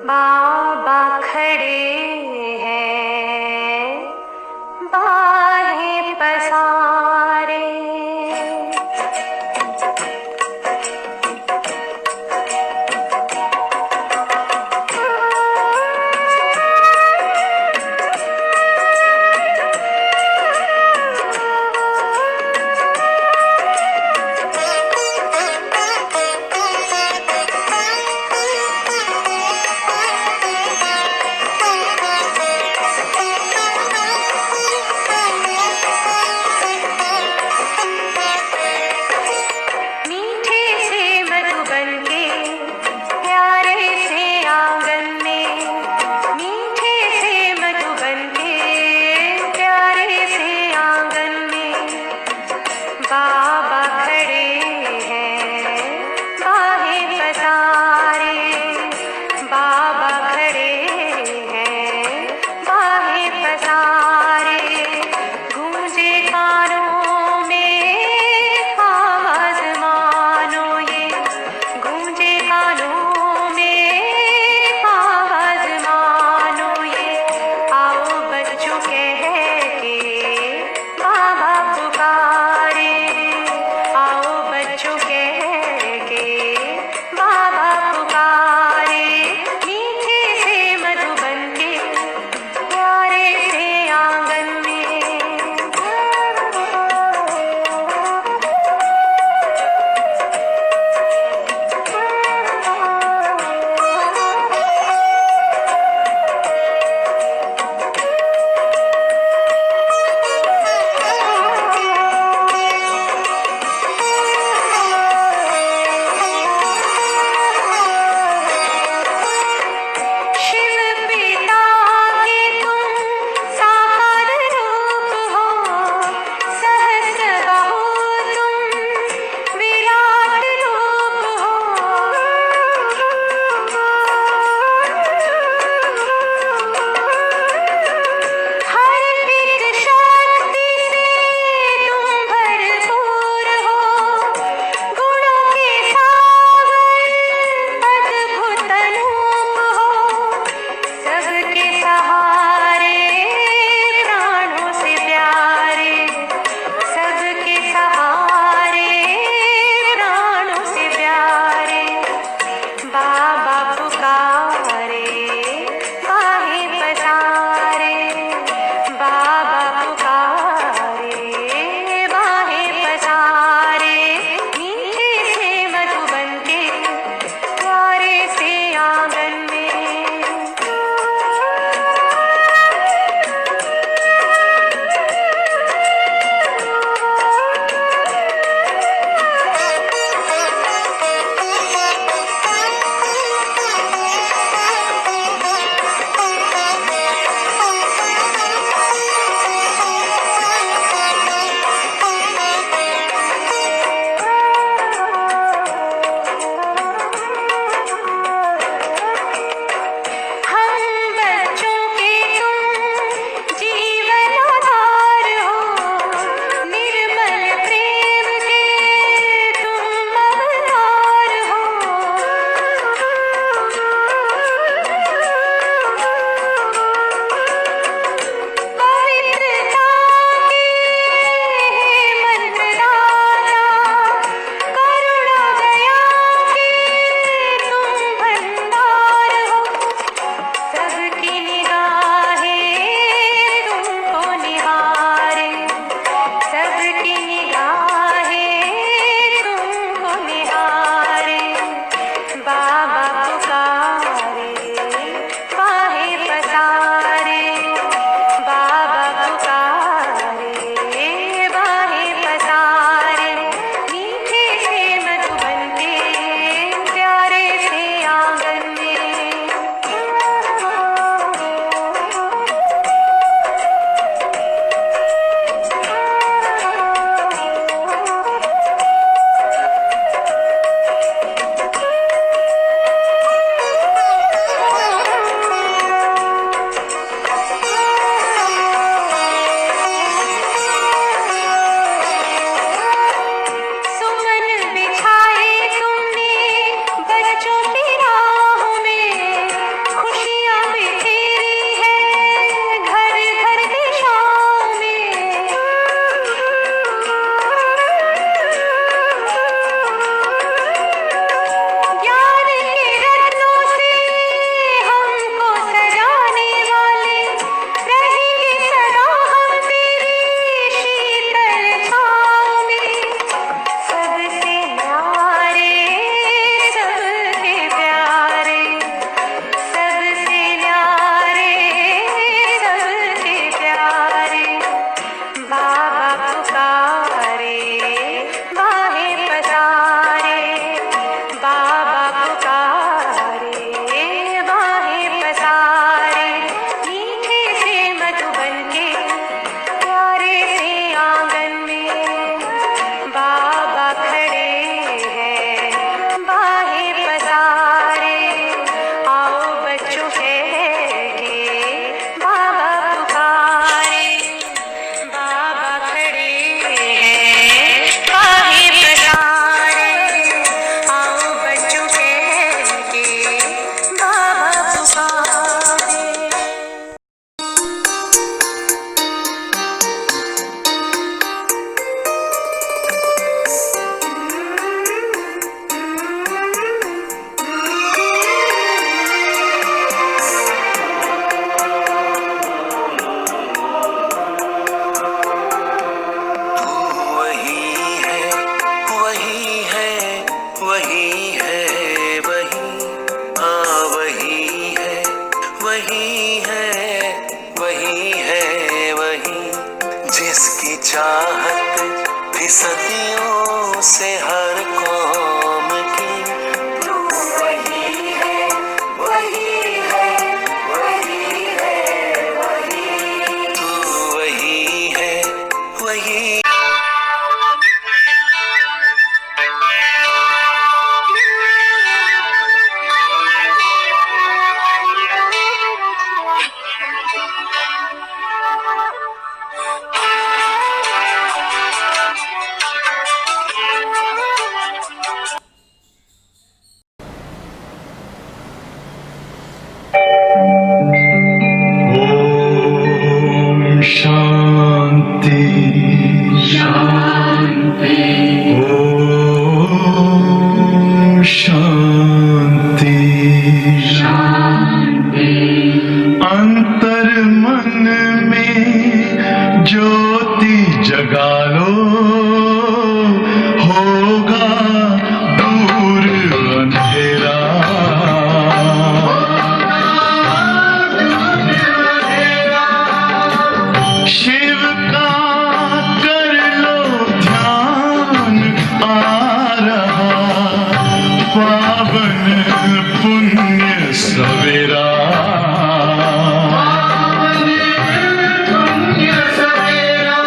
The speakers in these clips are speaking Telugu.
बाबा खड़े हैं बाहें पसारे। बाबा खड़े हैं बाहें पसारे, बाबा खड़े हैं बाहें पसारे। गूंजे कानों में आवाज मानो ये, गूंजे कानों में आवाज मानो ये। आओ बच्चों कह के बाबा पुकारे, आओ बच्चों कह के बाबा पुकारे। मीठे से मधुबन के प्यारे से आंगन में। बाबा पुकारे बाहें पसारे, बाबा पुकारे बाहें पसारे। मीठे से मधुबन के प्यारे से आंगन में बाबा खड़े हैं बाहें पसारे। आओ बच्चों कह के बाबा पुकारे, बाबा खड़े हैं बाहें पसारे। आओ बच्चों कह के बाबा पुकारे। जिसकी चाहत थी सदियों से हर कौम की, तू वही है, वही है, वही है, वही, तू वही है, वही। ओम शांति शांति, ओम शांति शांति। अंतर मन में ज्योति जगा लो, होगा दूर अंधेरा। शिव का कर लो ध्यान, आ रहा पावन पुण्य सवेरा। पावन पुण्य सवेरा।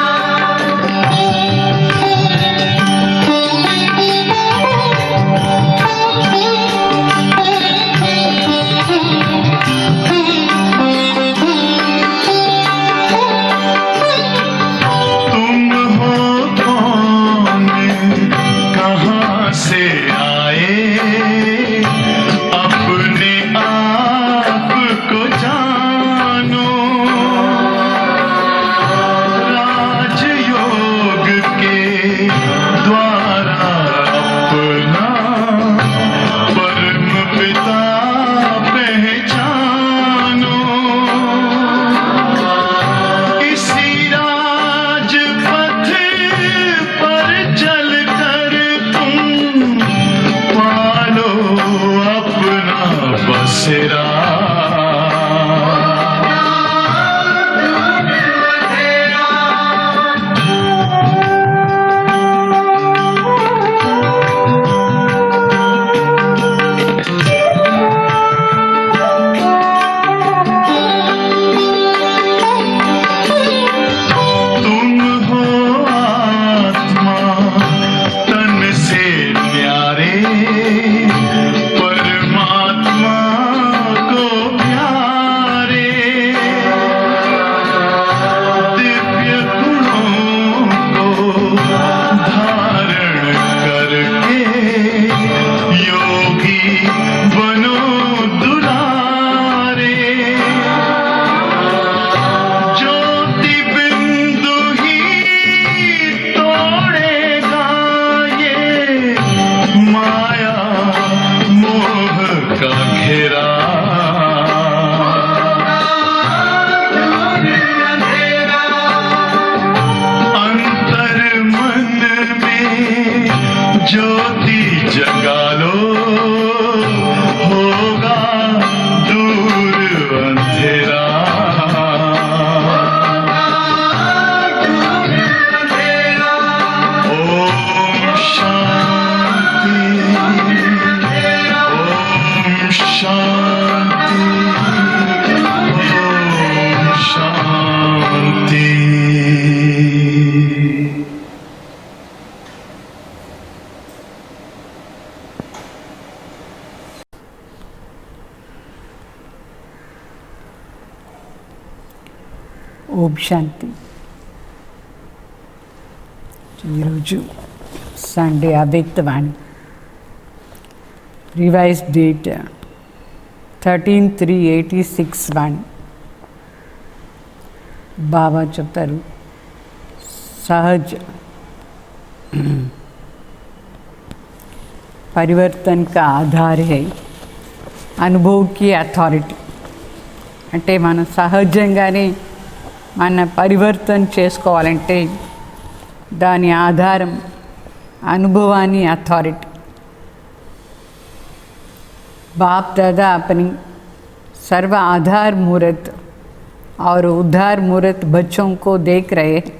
ఓం శాంతి. ఈరోజు సండే అవ్యక్తవాణి, రివైజ్ డేట్ 13/3/86 వాణి. బాబా చెప్తారు, सहज परिवर्तन का आधार है अनुभव की अथॉरिटी. అంటే మనం సహజంగానే మన పరివర్తన చేసుకోవాలంటే దాని ఆధారం అనుభవాన్ని అథారిటీ. बाप दादा अपनी सर्व आधार मूर्त और उद्धार मूर्त बच्चों को देख रहे हैं.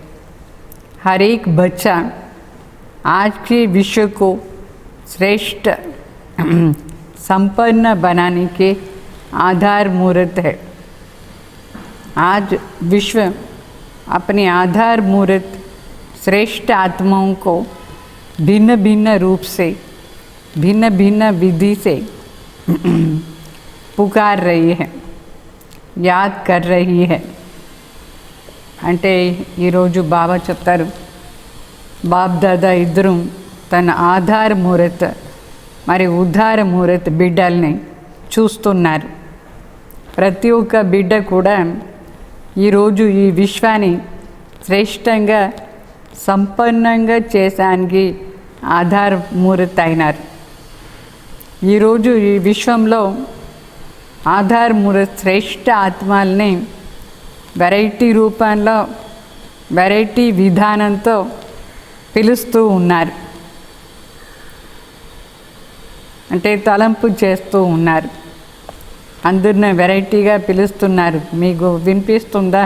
हर एक बच्चा आज के विश्व को श्रेष्ठ संपन्न बनाने के आधार मूर्त है. आज विश्व अपने आधार मूर्त श्रेष्ठ आत्माओं को भिन्न भिन्न रूप से, भिन्न भिन्न विधि से पुकार रही है, याद कर रही है. అంటే ఈరోజు బాబా చెప్తారు, బాప్ దాదా ఇద్దరు తన ఆధార మూరత్ మరి ఉద్ధార మూరత్ బిడ్డల్ని చూస్తున్నారు. ప్రతి ఒక్క బిడ్డ కూడా ఈరోజు ఈ విశ్వాన్ని శ్రేష్టంగా సంపన్నంగా చేసానికి ఆధార మూరత్ అయినారు. ఈరోజు ఈ విశ్వంలో ఆధార మూరత్ శ్రేష్ఠ ఆత్మల్ని వెరైటీ రూపంలో, వెరైటీ విధానంతో పిలుస్తూ ఉన్నారు. అంటే తలంపు చేస్తూ ఉన్నారు. అందరిని వెరైటీగా పిలుస్తున్నారు. మీకు వినిపిస్తుందా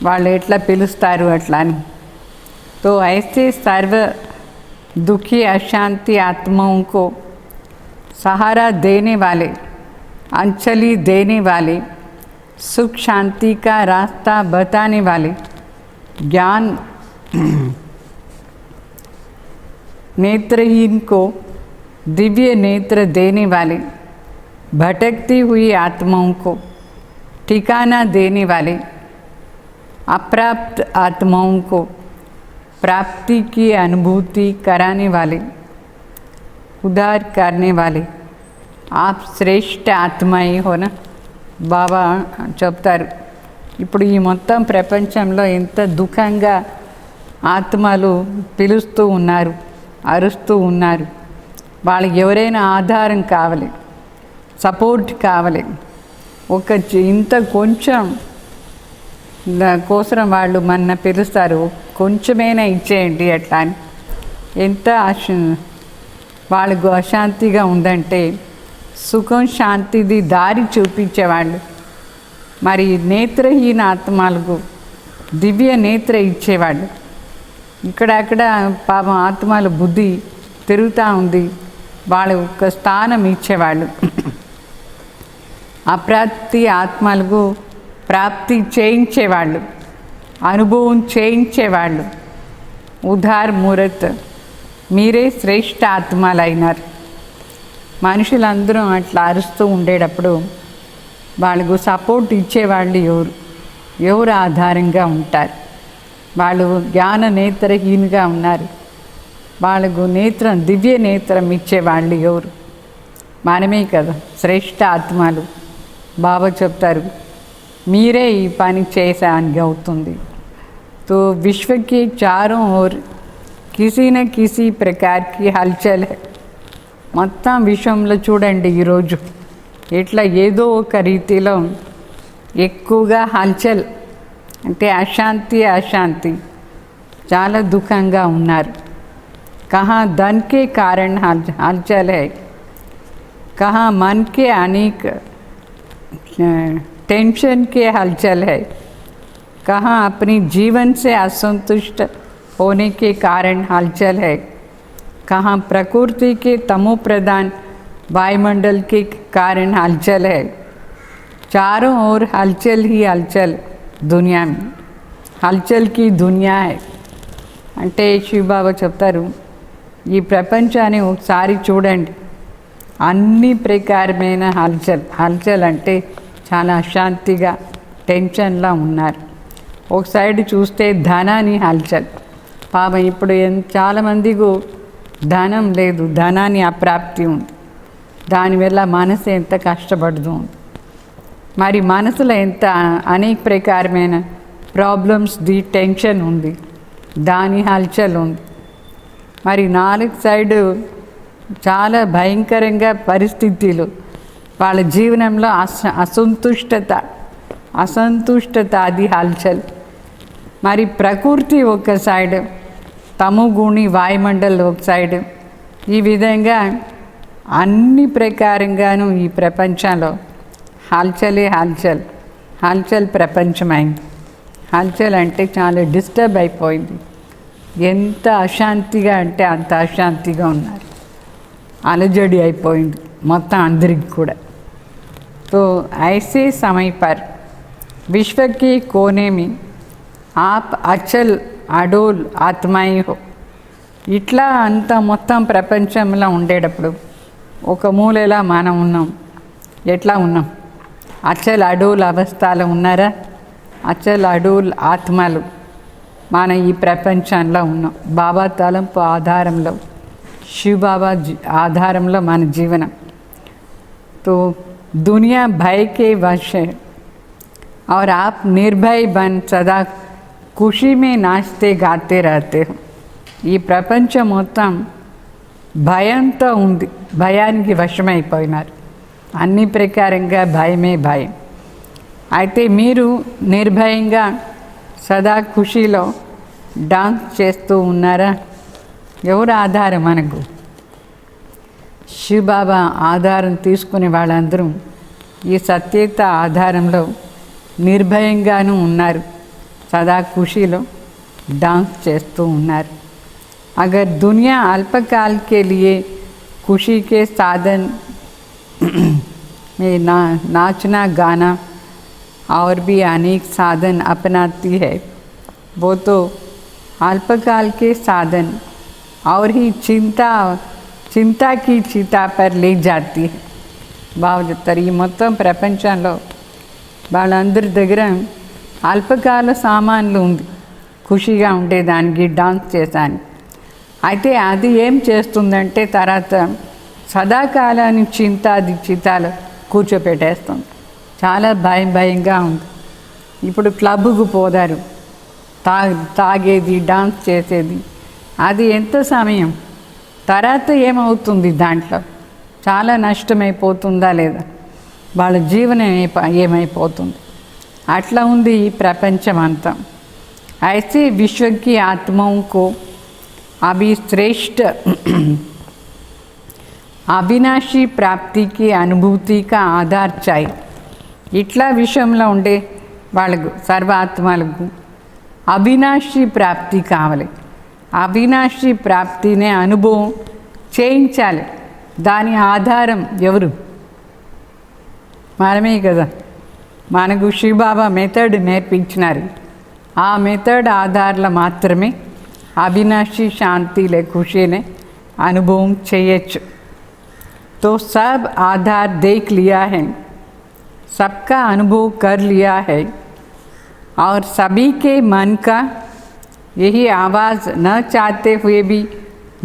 వాళ్ళు ఎట్లా పిలుస్తారు అట్లా అని? तो ऐसे सर्व दुखी अशांति आत्माओं को सहारा देने वाले, अंजलि देने वाले, सुख शांति का रास्ता बताने वाले, ज्ञान नेत्रहीन को दिव्य नेत्र देने वाले, भटकती हुई आत्माओं को ठिकाना देने वाले, अप्राप्त आत्माओं को प्राप्ति की अनुभूति कराने वाले, उद्धार करने वाले आप श्रेष्ठ आत्माएं हो ना. బాబా చెప్తారు, ఇప్పుడు ఈ మొత్తం ప్రపంచంలో ఎంత దుఃఖంగా ఆత్మలు పిలుస్తూ ఉన్నారు, అరుస్తూ ఉన్నారు. వాళ్ళకి ఎవరైనా ఆధారం కావాలి, సపోర్ట్ కావాలి. ఒక ఇంత కొంచెం కోసం వాళ్ళు మన పిలుస్తారు, కొంచెమైనా ఇచ్చేయండి అట్లా అని. ఎంత వాళ్ళకు అశాంతిగా ఉందంటే సుఖం శాంతిది దారి చూపించేవాళ్ళు. మరి నేత్రహీన ఆత్మలకు దివ్య నేత్ర ఇచ్చేవాళ్ళు. ఇక్కడక్కడ పాపం ఆత్మల బుద్ధి తిరుగుతూ ఉంది, వాళ్ళ ఒక స్థానం ఇచ్చేవాళ్ళు. అప్రాప్తి ఆత్మలకు ప్రాప్తి చేయించేవాళ్ళు, అనుభవం చేయించేవాళ్ళు. ఉద్ధార్ మూరత్ మీరే శ్రేష్ఠ ఆత్మలు అయినారు. మనుషులందరూ అట్లా అరుస్తూ ఉండేటప్పుడు వాళ్ళకు సపోర్ట్ ఇచ్చేవాళ్ళు ఎవరు ఆధారంగా ఉంటారు? వాళ్ళు జ్ఞాన నేత్రహీనుగా ఉన్నారు. వాళ్ళకు నేత్రం, దివ్య నేత్రం ఇచ్చేవాళ్ళు ఎవరు? మనమే కదా శ్రేష్ఠ ఆత్మలు. బాబా చెప్తారు, మీరే ఈ పని చేసానికి అవుతుంది. तो विश्व के चारों ओर किसी न किसी प्रकार की हलचल है. మొత్తం విశ్వంలో చూడండి ఈరోజు ఇట్లా ఏదో ఒక రీతిలో ఎక్కువగా హల్చల్, అంటే అశాంతి చాలా దుఃఖంగా ఉన్నారు. कहाँ धन के कारण हलचल है, कहाँ मन के अनेक टेंशन के हलचल है, कहाँ अपनी जीवन से असंतुष्ट होने के कारण हलचल है, कहाँ प्रकृति के तमो प्रधान वायुमंडल के कारण हलचल है. चारों ओर हलचल ही हलचल दुनिया में, हलचल की दुनिया है. అంటే శివబాబా చెప్తారు, ఈ ప్రపంచాన్ని ఒకసారి చూడండి, అన్ని ప్రకారమైన హల్చల్ అంటే చాలా అశాంతిగా టెన్షన్లా ఉన్నారు. ఒక సైడ్ చూస్తే ధనాన్ని హల్చల్. పాపం ఇప్పుడు చాలామందికి ధనం లేదు, ధనాన్ని అప్రాప్తి ఉంది. దానివల్ల మనసు ఎంత కష్టపడుతూ ఉంది. మరి మనసులో ఎంత అనేక ప్రకారమైన ప్రాబ్లమ్స్, టెన్షన్ ఉంది, దాని హల్చల్ ఉంది. మరి నాలుగు సైడు చాలా భయంకరంగా పరిస్థితులు, వాళ్ళ జీవనంలో అసంతుష్టత అది హల్చల్. మరి ప్రకృతి ఒక సైడ్, తమోగుణి వాయుమండల్ ఒక సైడ్, ఈ విధంగా అన్ని ప్రకారంగాను ఈ ప్రపంచంలో హల్చల్ ప్రపంచమైంది. హల్చల్ అంటే చాలా డిస్టర్బ్ అయిపోయింది. ఎంత అశాంతిగా అంటే అంత అశాంతిగా ఉన్నారు, అలజడి అయిపోయింది మొత్తం అందరికి కూడా. तो ऐसे समय पर विश्व के कोने में आप अचल अडोल आत्माएं हो. ఇట్లా అంత మొత్తం ప్రపంచంలో ఉండేటప్పుడు ఒక మూలలా మనం ఉన్నాం. ఎట్లా ఉన్నాం? అచల్ అడోల్ అవస్థలో ఉన్నారా? అచల్ అడోల్ ఆత్మలు మన ఈ ప్రపంచంలో ఉన్నాం. బాబా తలంపు ఆధారంలో, శివబాబా ఆధారంలో మన జీవనం. तो दुनिया भय के वश है और आप निर्भय बन सदा खुशी में नाचते गाते रहते हो. ఈ ప్రపంచం మొత్తం భయంతో ఉంది, భయానికి వశమైపోయినారు. అన్ని ప్రకారంగా భయమే భయం. అయితే మీరు నిర్భయంగా సదా ఖుషీలో డాన్స్ చేస్తూ ఉన్నారా? ఎవరు ఆధారం మనకు? శివబాబా ఆధారం తీసుకునే వాళ్ళందరూ ఈ సత్యత ఆధారంలో నిర్భయంగానూ ఉన్నారు, సదా ఖుషీలో డాన్స్ చేస్తూ ఉన్నారు. अगर दुनिया अल्पकाल के लिए खुशी के साधन में नाचना गाना और भी अनेक साधन अपनाती है, वो तो अल्पकाल के साधन और ही चिंता की चिता पर ले जाती है. బాగా చెప్తారు. ఈ మొత్తం ప్రపంచంలో వాళ్ళందరి దగ్గర అల్పకాల సామాన్లు ఉంది, ఖుషిగా ఉండేదానికి, డాన్స్ చేసానికి. అయితే అది ఏం చేస్తుందంటే తర్వాత సదాకాలాన్ని చితాలు కూర్చోపెట్టేస్తుంది. చాలా భయంగా ఉంది. ఇప్పుడు క్లబ్కు పోదారు, తాగేది, డాన్స్ చేసేది, అది ఎంత సమయం, తర్వాత ఏమవుతుంది, దాంట్లో చాలా నష్టమైపోతుందా లేదా, వాళ్ళ జీవనం ఏమైపోతుంది. అట్లా ఉంది ఈ ప్రపంచం అంతా. అయితే విశ్వకి ఆత్మకు अभी श्रेष्ठ అవినాశీ ప్రాప్తికి అనుభూతికి ఆధార్ చాయ్. ఇట్లా విషయంలో ఉండే వాళ్ళకు, సర్వాత్మలకు అవినాశీ ప్రాప్తి కావాలి. అవినాశీ ప్రాప్తినే అనుభవం చేయించాలి. దాని ఆధారం ఎవరు? మనమే కదా. మనకు శివబాబా మెథడ్ నేర్పించినారు. ఆ మెథడ్ ఆధారంలో మాత్రమే अविनाशी शांति ले खुशी ने अनुभव చేయొచ్చు. तो सब आधार देख लिया है, सबका अनुभव कर लिया है और सभी के मन का यही आवाज़ न चाहते हुए भी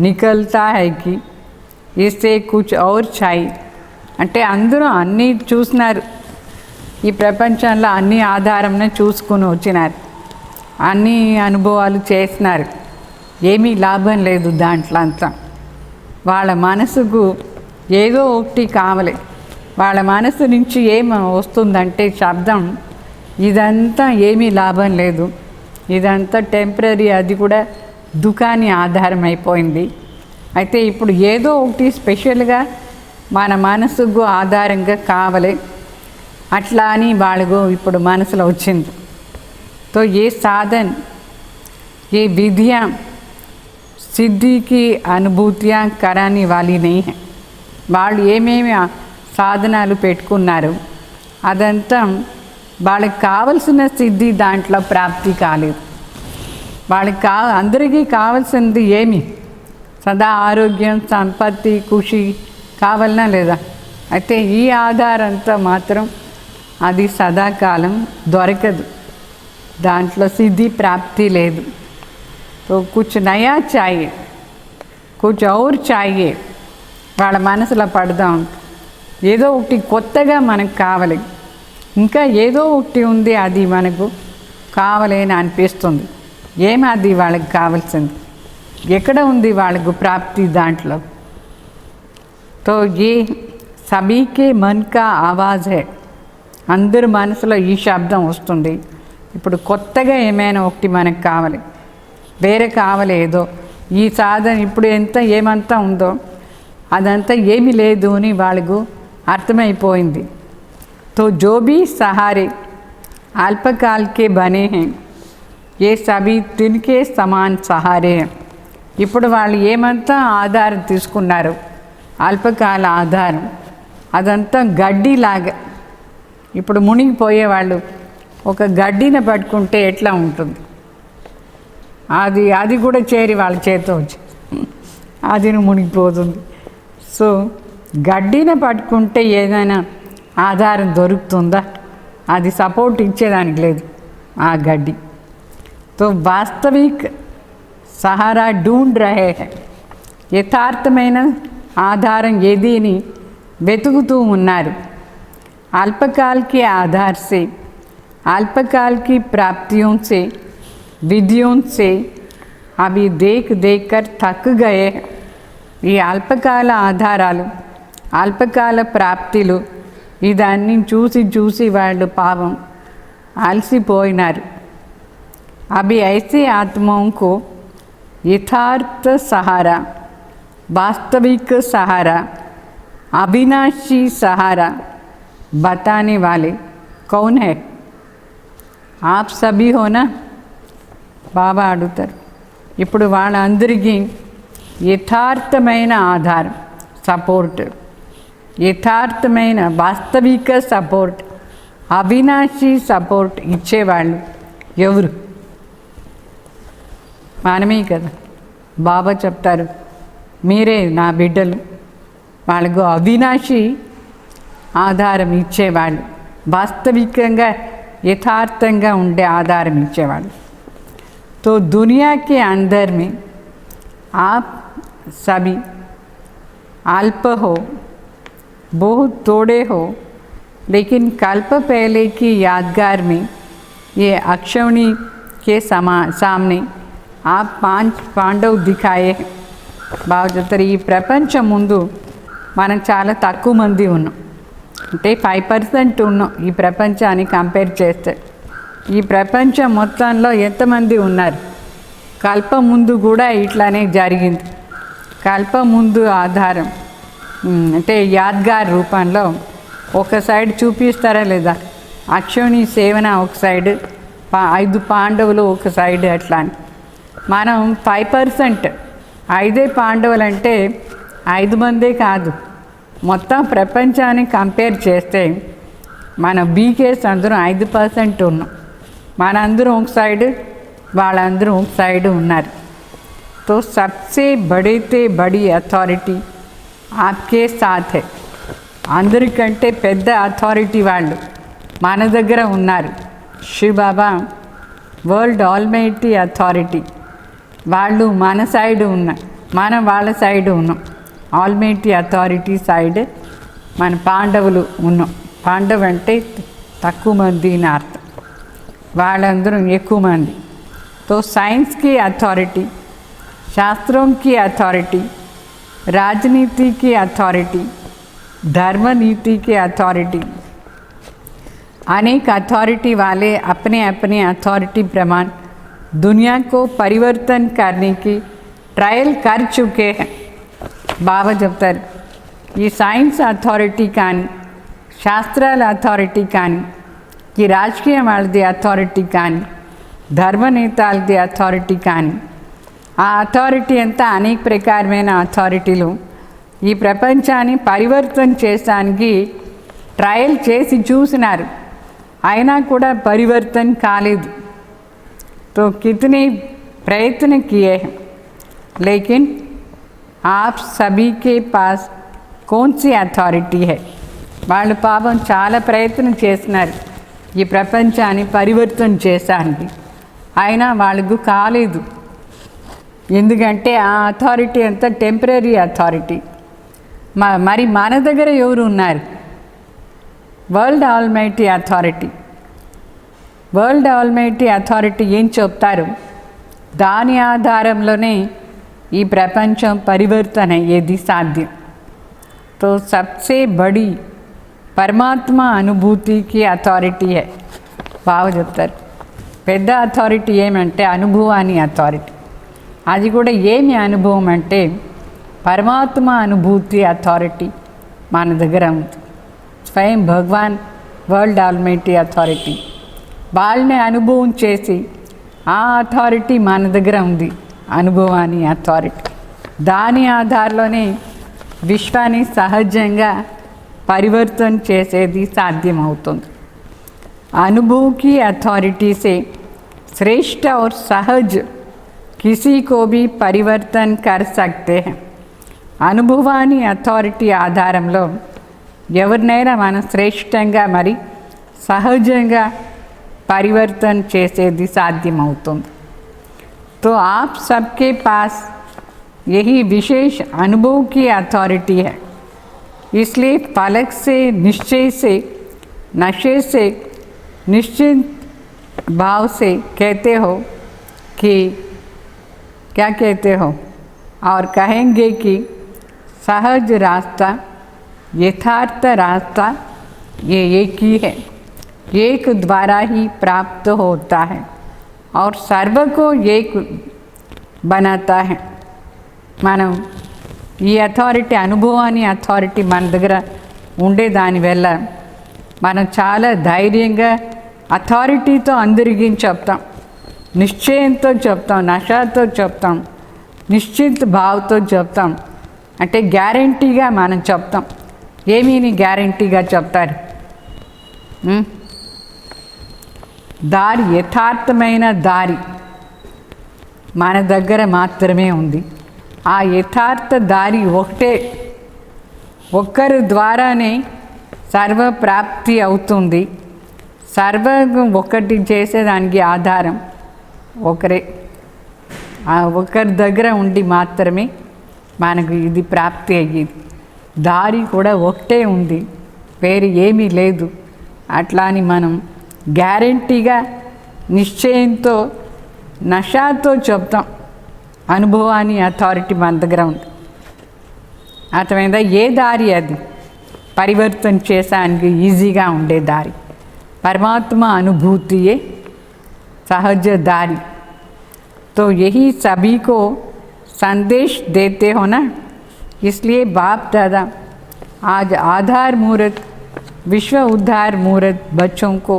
निकलता है कि इससे कुछ और चाहिए. అంటే అందరూ అన్నీ చూసినారు, ఈ ప్రపంచంలో అన్ని ఆధారంనే చూసుకుని వచ్చినారు, అన్ని అనుభవాలు చేసినారు, ఏమీ లాభం లేదు దాంట్లో అంతా. వాళ్ళ మనసుకు ఏదో ఒకటి కావాలి. వాళ్ళ మనసు నుంచి ఏం వస్తుందంటే శబ్దం, ఇదంతా ఏమీ లాభం లేదు, ఇదంతా టెంపరీ, అది కూడా దుఃఖాన్ని ఆధారం అయిపోయింది. అయితే ఇప్పుడు ఏదో ఒకటి స్పెషల్గా మన మనసుకు ఆధారంగా కావాలి, అట్లా అని వాళ్ళకు ఇప్పుడు మనసులో వచ్చింది. తో ఏ సాధన, ఏ విద్య సిద్ధి की అనుభూతియాं कराने वाली नहीं है. వాళ్ళు ఏమేమి సాధనాలు పెట్టుకున్నారు అదంతా వాళ్ళకి కావలసిన సిద్ధి దాంట్లో ప్రాప్తి కాలేదు. వాళ్ళకి అందరికీ కావాల్సింది ఏమి? సదా ఆరోగ్యం, సంపత్తి, ఖుషి కావాలనా లేదా? అయితే ఈ ఆధారంతో మాత్రం అది సదాకాలం దొరకదు. దాంట్లో సిద్ధి ప్రాప్తి లేదు. తో కుచ్ నయా చాయే, కుచ్ ఔర్ చాయే, వాళ్ళ మనసులో పడదాం. ఏదో ఒకటి కొత్తగా మనకు కావాలి, ఇంకా ఏదో ఒకటి ఉంది అది మనకు కావాలి అని అనిపిస్తుంది. ఏమి అది వాళ్ళకి కావాల్సింది, ఎక్కడ ఉంది వాళ్ళకు ప్రాప్తి దాంట్లో? తో ఏ సభీకే మన్ కా ఆవాజ్ హై, అందరి మనసులో ఈ శబ్దం వస్తుంది. ఇప్పుడు కొత్తగా ఏమైనా ఒకటి మనకు కావాలి, వేరే కావాలి ఏదో. ఈ సాధన ఇప్పుడు ఏమంతా ఉందో అదంతా ఏమీ లేదు అని వాళ్ళకు అర్థమైపోయింది. తో జో భీ సహారే అల్పకాల్ కే బనే హై, ఏ సభీ తిన్కే సమాన్ సహారే. ఇప్పుడు వాళ్ళు ఏమంతా ఆధారం తీసుకున్నారు, అల్పకాల ఆధారం, అదంతా గడ్డిలాగా. ఇప్పుడు మునిగిపోయేవాళ్ళు ఒక గడ్డిని పట్టుకుంటే ఎట్లా ఉంటుంది, అది కూడా చేరి వాళ్ళ చేతితో వచ్చి అది మునిగిపోతుంది. సో గడ్డిని పట్టుకుంటే ఏదైనా ఆధారం దొరుకుతుందా? అది సపోర్ట్ ఇచ్చేదానికి లేదు ఆ గడ్డి. తో వాస్తవిక్ సహారా ढूंढ रहे हैं, యథార్థమైన ఆధారం ఏదీని వెతుకుతూ ఉన్నారు. अल्पकाल के आधार से, अल्पकाल की प्राप्तियों से, विधियों से अभी देख देख कर थक गए. ఈ అల్పకాల ఆధారాలు, అల్పకాల ప్రాప్తిలు ఇదన్నీ చూసి చూసి వాళ్ళు పాపం అలసిపోయినారు. అవి ఐసే ఆత్మోं को यथार्थ सहारा, वास्तविक सहारा, अविनाशी सहारा बताने वाले कौन है? आप सभी हो ना? బాబా అడుగుతారు. ఇప్పుడు వాళ్ళందరికీ యథార్థమైన ఆధారం, సపోర్ట్, యథార్థమైన వాస్తవిక సపోర్ట్, అవినాశి సపోర్ట్ ఇచ్చేవాళ్ళు ఎవరు? మనమే కదా. బాబా చెప్తారు, మీరే నా బిడ్డలు. వాళ్ళకు అవినాశి ఆధారం ఇచ్చేవాళ్ళు, వాస్తవికంగా యథార్థంగా ఉండే ఆధారం ఇచ్చేవాళ్ళు. तो दुनिया के अंदर में आप सभी अल्प हो, बहुत थोड़े हो, लेकिन कल्प पहले की यादगार में ये अक्षौणी के सामने आप 5 पांडव दिखाए. బాగా చెప్తారు, ఈ ప్రపంచం ముందు మనం చాలా తక్కువ మంది ఉన్నాం, అంటే 5% ఉన్నాం ఈ ప్రపంచాన్ని కంపేర్ చేస్తే. ఈ ప్రపంచం మొత్తంలో ఎంతమంది ఉన్నారు? కల్ప ముందు కూడా ఇట్లానే జరిగింది. కల్ప ముందు ఆధారం అంటే యాద్గార్ రూపంలో ఒక సైడ్ చూపిస్తారా లేదా? అక్షౌణి సేవన ఒక సైడ్, 5 పాండవులు ఒక సైడ్, అట్లా అని. మనం 5%, 5 పాండవులు అంటే 5 మందే కాదు, మొత్తం ప్రపంచాన్ని కంపేర్ చేస్తే మన బీకేస్ అందరం 5% ఉన్నాం. మనందరం ఒక సైడ్, వాళ్ళందరూ ఒక సైడ్ ఉన్నారు. तो सबसे बड़े से बड़ी अथॉरिटी आपके साथ है. అందరికంటే పెద్ద అథారిటీ వాళ్ళు మన దగ్గర ఉన్నారు. శివ బాబా వరల్డ్ ఆల్మైటీ అథారిటీ, వాళ్ళు మన సైడ్ ఉన్నారు, మనం వాళ్ళ సైడ్ ఉన్నాం. ఆల్మైటీ అథారిటీ సైడ్ మన పాండవులు ఉన్నాం. పాండవు అంటే తక్కువ మంది అని అర్థం, వాళ్ళందరం ఎక్కువ మంది. तो साइंस की अथॉरिटी, शास्त्रों की अथॉरिटी, राजनीति की अथॉरिटी, धर्म नीति की अथॉरिटी, अनेक अथॉरिटी वाले अपने अपने अथॉरिटी प्रमाण दुनिया को परिवर्तन करने की ट्रायल कर चुके हैं. బాబా చెప్తారు, ఈ సైన్స్ అథారిటీ కానీ, శాస్త్రాల అథారిటీ కానీ, ఈ రాజకీయ వాళ్ళది అథారిటీ కానీ, ధర్మనేతాలది అథారిటీ కానీ, ఆ అథారిటీ అంతా అనేక ప్రకారమైన అథారిటీలు ఈ ప్రపంచాన్ని పరివర్తన చేయడానికి ట్రయల్ చేసి చూసినారు, అయినా కూడా పరివర్తన కాలేదు. तो कितने प्रयत्न किए हैं, लेकिन आप सभी के पास कौन सी अथॉरिटी है? వాళ్ళు పాపం చాలా ప్రయత్నం చేసినారు, ఈ ప్రపంచాన్ని పరివర్తన చేశానికి. అయినా వాళ్ళకు కాలేదు. ఎందుకంటే ఆ అథారిటీ అంతా టెంపరీ అథారిటీ. మరి మన దగ్గర ఎవరు ఉన్నారు? World almighty authority. World almighty authority ఏం చెప్తారు? దాని ఆధారంలోనే ఈ ప్రపంచం పరివర్తన అయ్యేది సాధ్యం. तो सबसे बड़ी परमात्मा अनुभूति की अथॉरिटी है. బాగా చెప్తారు. పెద్ద అథారిటీ ఏమంటే అనుభవాన్ని అథారిటీ. అది కూడా ఏమి అనుభవం అంటే పరమాత్మ అనుభూతి అథారిటీ మన దగ్గర ఉంది. స్వయం భగవాన్ వరల్డ్ ఆల్మైటీ అథారిటీ వాళ్ళని అనుభవం చేసి ఆ అథారిటీ మన దగ్గర ఉంది, అనుభవాన్ని అథారిటీ. దాని ఆధారంలోనే విశ్వాన్ని సహజంగా పరివర్తన చేసేది సాధ్యమవుతుంది. अनुभव की अथॉरिटी से श्रेष्ठ और सहज किसी को भी परिवर्तन कर सकते हैं. అనుభవాన్ని అథారిటీ ఆధారంలో ఎవరినైనా మనం శ్రేష్టంగా మరి సహజంగా పరివర్తన చేసేది సాధ్యమవుతుంది. तो आप सबके पास यही विशेष अनुभव की अथॉरिटी है. इसलिए पलक से निश्चय से नशे से निश्चित भाव से कहते हो कि क्या कहते हो और कहेंगे कि सहज रास्ता यथार्थ रास्ता ये एक ही है, एक द्वारा ही प्राप्त होता है और सर्व को एक बनाता है. మనం ఈ అథారిటీ అనుభవాన్ని అథారిటీ మన దగ్గర ఉండే దానివల్ల మనం చాలా ధైర్యంగా అథారిటీతో అందరికీ చెప్తాం, నిశ్చయంతో చెప్తాం, నషాతో చెప్తాం, నిశ్చిత భావంతో చెప్తాం. అంటే గ్యారంటీగా మనం చెప్తాం. ఏమీని గ్యారంటీగా చెప్తారు? దారి, యథార్థమైన దారి మన దగ్గర మాత్రమే ఉంది. ఆ యథార్థ దారి ఒకటే, ఒక్కరి ద్వారానే సర్వప్రాప్తి అవుతుంది. సర్వం ఒకటి చేసేదానికి ఆధారం ఒకరే. ఆ ఒకరి దగ్గర ఉండి మాత్రమే మనకు ఇది ప్రాప్తి అయ్యేది. దారి కూడా ఒకటే ఉంది, వేరే ఏమీ లేదు. అట్లా అని మనం గ్యారంటీగా నిశ్చయంతో నషాతో చెప్తాం. అనుభవాన్ని అథారిటీ మన దగ్గర ఉంది. అర్థమైందా? ఏ దారి అది? పరివర్తన చేసానికి ఈజీగా ఉండే దారి. परमात्मा अनुभूति है सहज दारी. तो यही सभी को संदेश देते हो ना. इसलिए बाप दादा आज आधार मुहूर्त, विश्व उद्धार मुहूर्त बच्चों को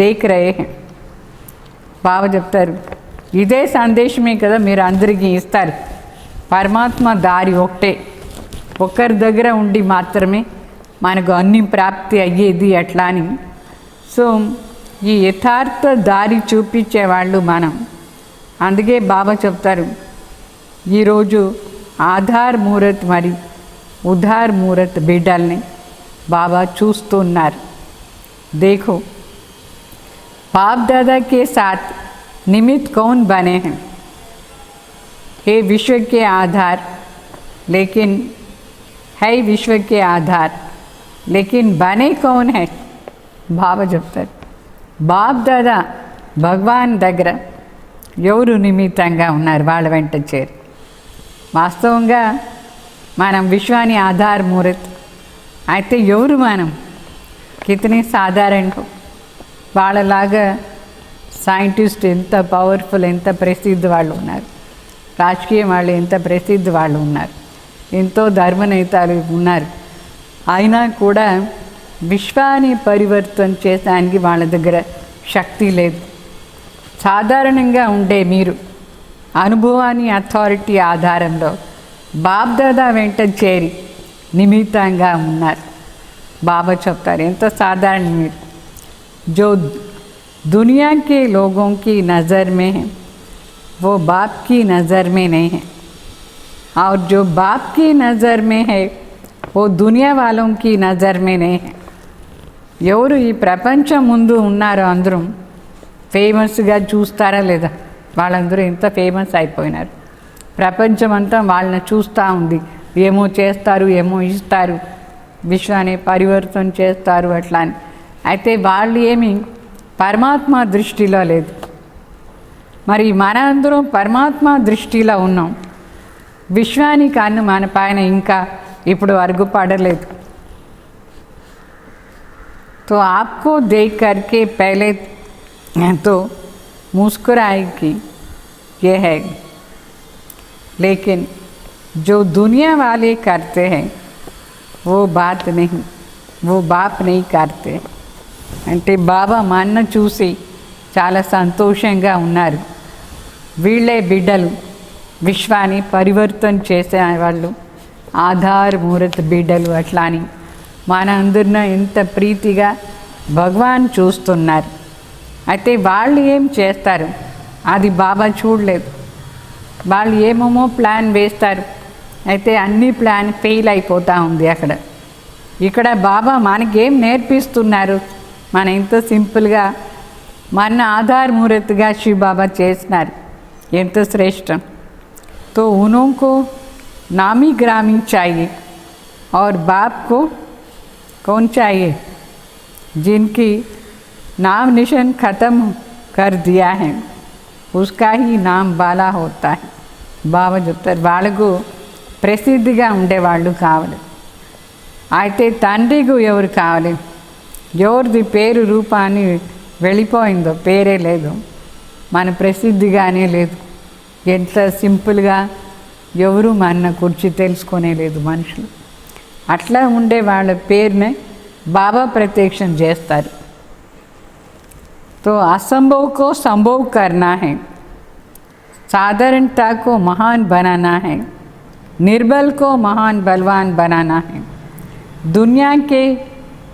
देख रहे हैं. బాబా చెప్తారు, ఇదే సందేశమే కదా మీరు అందరికీ ఇస్తారు. పరమాత్మ దారి ఒకటే, ఒకరి దగ్గర ఉండి మాత్రమే మనకు అన్ని ప్రాప్తి అయ్యేది. అట్లా అని సో ఈ యథార్థ దారి చూపించేవాళ్ళు మనం. అందుకే బాబా చెప్తారు, ఈరోజు ఆధార్ ముహూర్త్ మరి ఉధార్ ముహూర్త్ బిడ్డల్ని బాబా చూస్తున్నారు. देखो बाप दादा के साथ निमित्त कौन बने हैं? हे विश्व के आधार, लेकिन है विश्व के आधार, लेकिन बने कौन है? బాబా చెప్తారు, బాప్ దాదా భగవాన్ దగ్గర ఎవరు నిమిత్తంగా ఉన్నారు? వాళ్ళ వెంట చేరి. వాస్తవంగా మనం విశ్వాన్ని ఆధార్ ముహూర్త్ అయితే ఎవరు మనం? కితనే సాధారణ వాళ్ళలాగా సైంటిస్ట్ ఎంత పవర్ఫుల్, ఎంత ప్రసిద్ధి వాళ్ళు ఉన్నారు, రాజకీయ వాళ్ళు ఎంత ప్రసిద్ధి వాళ్ళు ఉన్నారు, ఎంతో ధర్మనేతలు ఉన్నారు. అయినా కూడా విశ్వాన్ని పరివర్తన చేయడానికి వాళ్ళ దగ్గర శక్తి లేదు. సాధారణంగా ఉండే మీరు అనుభవాన్ని అథారిటీ ఆధారంలో బాప్ దాదా వెంట చేరి నిమిత్తంగా ఉన్నారు. బాబా చెప్తారు, ఎంత సాధారణ మీరు. जो दुनिया के लोगों की नज़र में है वो बाप की नज़र में नहीं है, और जो बाप की नज़र में है वो दुनिया वालों की नज़र में नहीं है. ఎవరు ఈ ప్రపంచం ముందు ఉన్నారో అందరూ ఫేమస్గా చూస్తారా లేదా? వాళ్ళందరూ ఎంత ఫేమస్ అయిపోయినారు. ప్రపంచం అంతా వాళ్ళని చూస్తూ ఉంది. ఏమో చేస్తారు, ఏమో ఇస్తారు, విశ్వాన్ని పరివర్తన చేస్తారు అట్లా అని. అయితే వాళ్ళు ఏమి పరమాత్మ దృష్టిలో లేదు. మరి మన అందరం పరమాత్మ దృష్టిలో ఉన్నాం. విశ్వానికి అన్ను మన పైన ఇంకా ఇప్పుడు వరకు పడలేదు. तो आपको देख करके पहले तो मुस्कुराएगी ये है, लेकिन जो दुनिया वाले करते हैं वो बात नहीं, वो बाप नहीं करते. అంటే బాబా మన్న చూసి చాలా సంతోషంగా ఉన్నారు. వీళ్ళే బిడ్డలు, విశ్వాన్ని పరివర్తన చేసే వాళ్ళు, ఆధార్ మూరత్ బిడ్డలు. అట్లా అని మన అందరిన ఎంత ప్రీతిగా భగవాన్ చూస్తున్నారు. అయితే వాళ్ళు ఏం చేస్తారు అది బాబా చూడలేదు. వాళ్ళు ఏమేమో ప్లాన్ వేస్తారు. అయితే అన్ని ప్లాన్ ఫెయిల్ అయిపోతూ ఉంది అక్కడ. ఇక్కడ బాబా మనకేం నేర్పిస్తున్నారు? మన ఎంత సింపుల్గా మన ఆధార్ మూరత్గా శివ బాబా చేసినారు. ఎంత శ్రేష్టం. तो उनको नामी ग्रामी चाहिए और बाप को कौन चाहिए? जिनकी नाम निशान ख़त्म कर दिया है उसका ही नाम बाला होता है. బాబా చెప్తారు వాళ్ళకు ప్రసిద్ధిగా ఉండేవాళ్ళు కావాలి. అయితే తండ్రికి ఎవరు కావాలి? ఎవరిది పేరు రూపాన్ని వెళ్ళిపోయిందో, పేరే లేదు, మన ప్రసిద్ధిగానే లేదు. ఎంత సింపుల్గా ఎవరు మన గురించి తెలుసుకునే లేదు మనుషులు. అట్లా ఉండే వాళ్ళ పేరునే బాబా ప్రత్యక్షం చేస్తారు. तो असंभव को संभव करना है, साधारणता को महान बनाना है, निर्बल को महान बलवान बनाना है. दुनिया के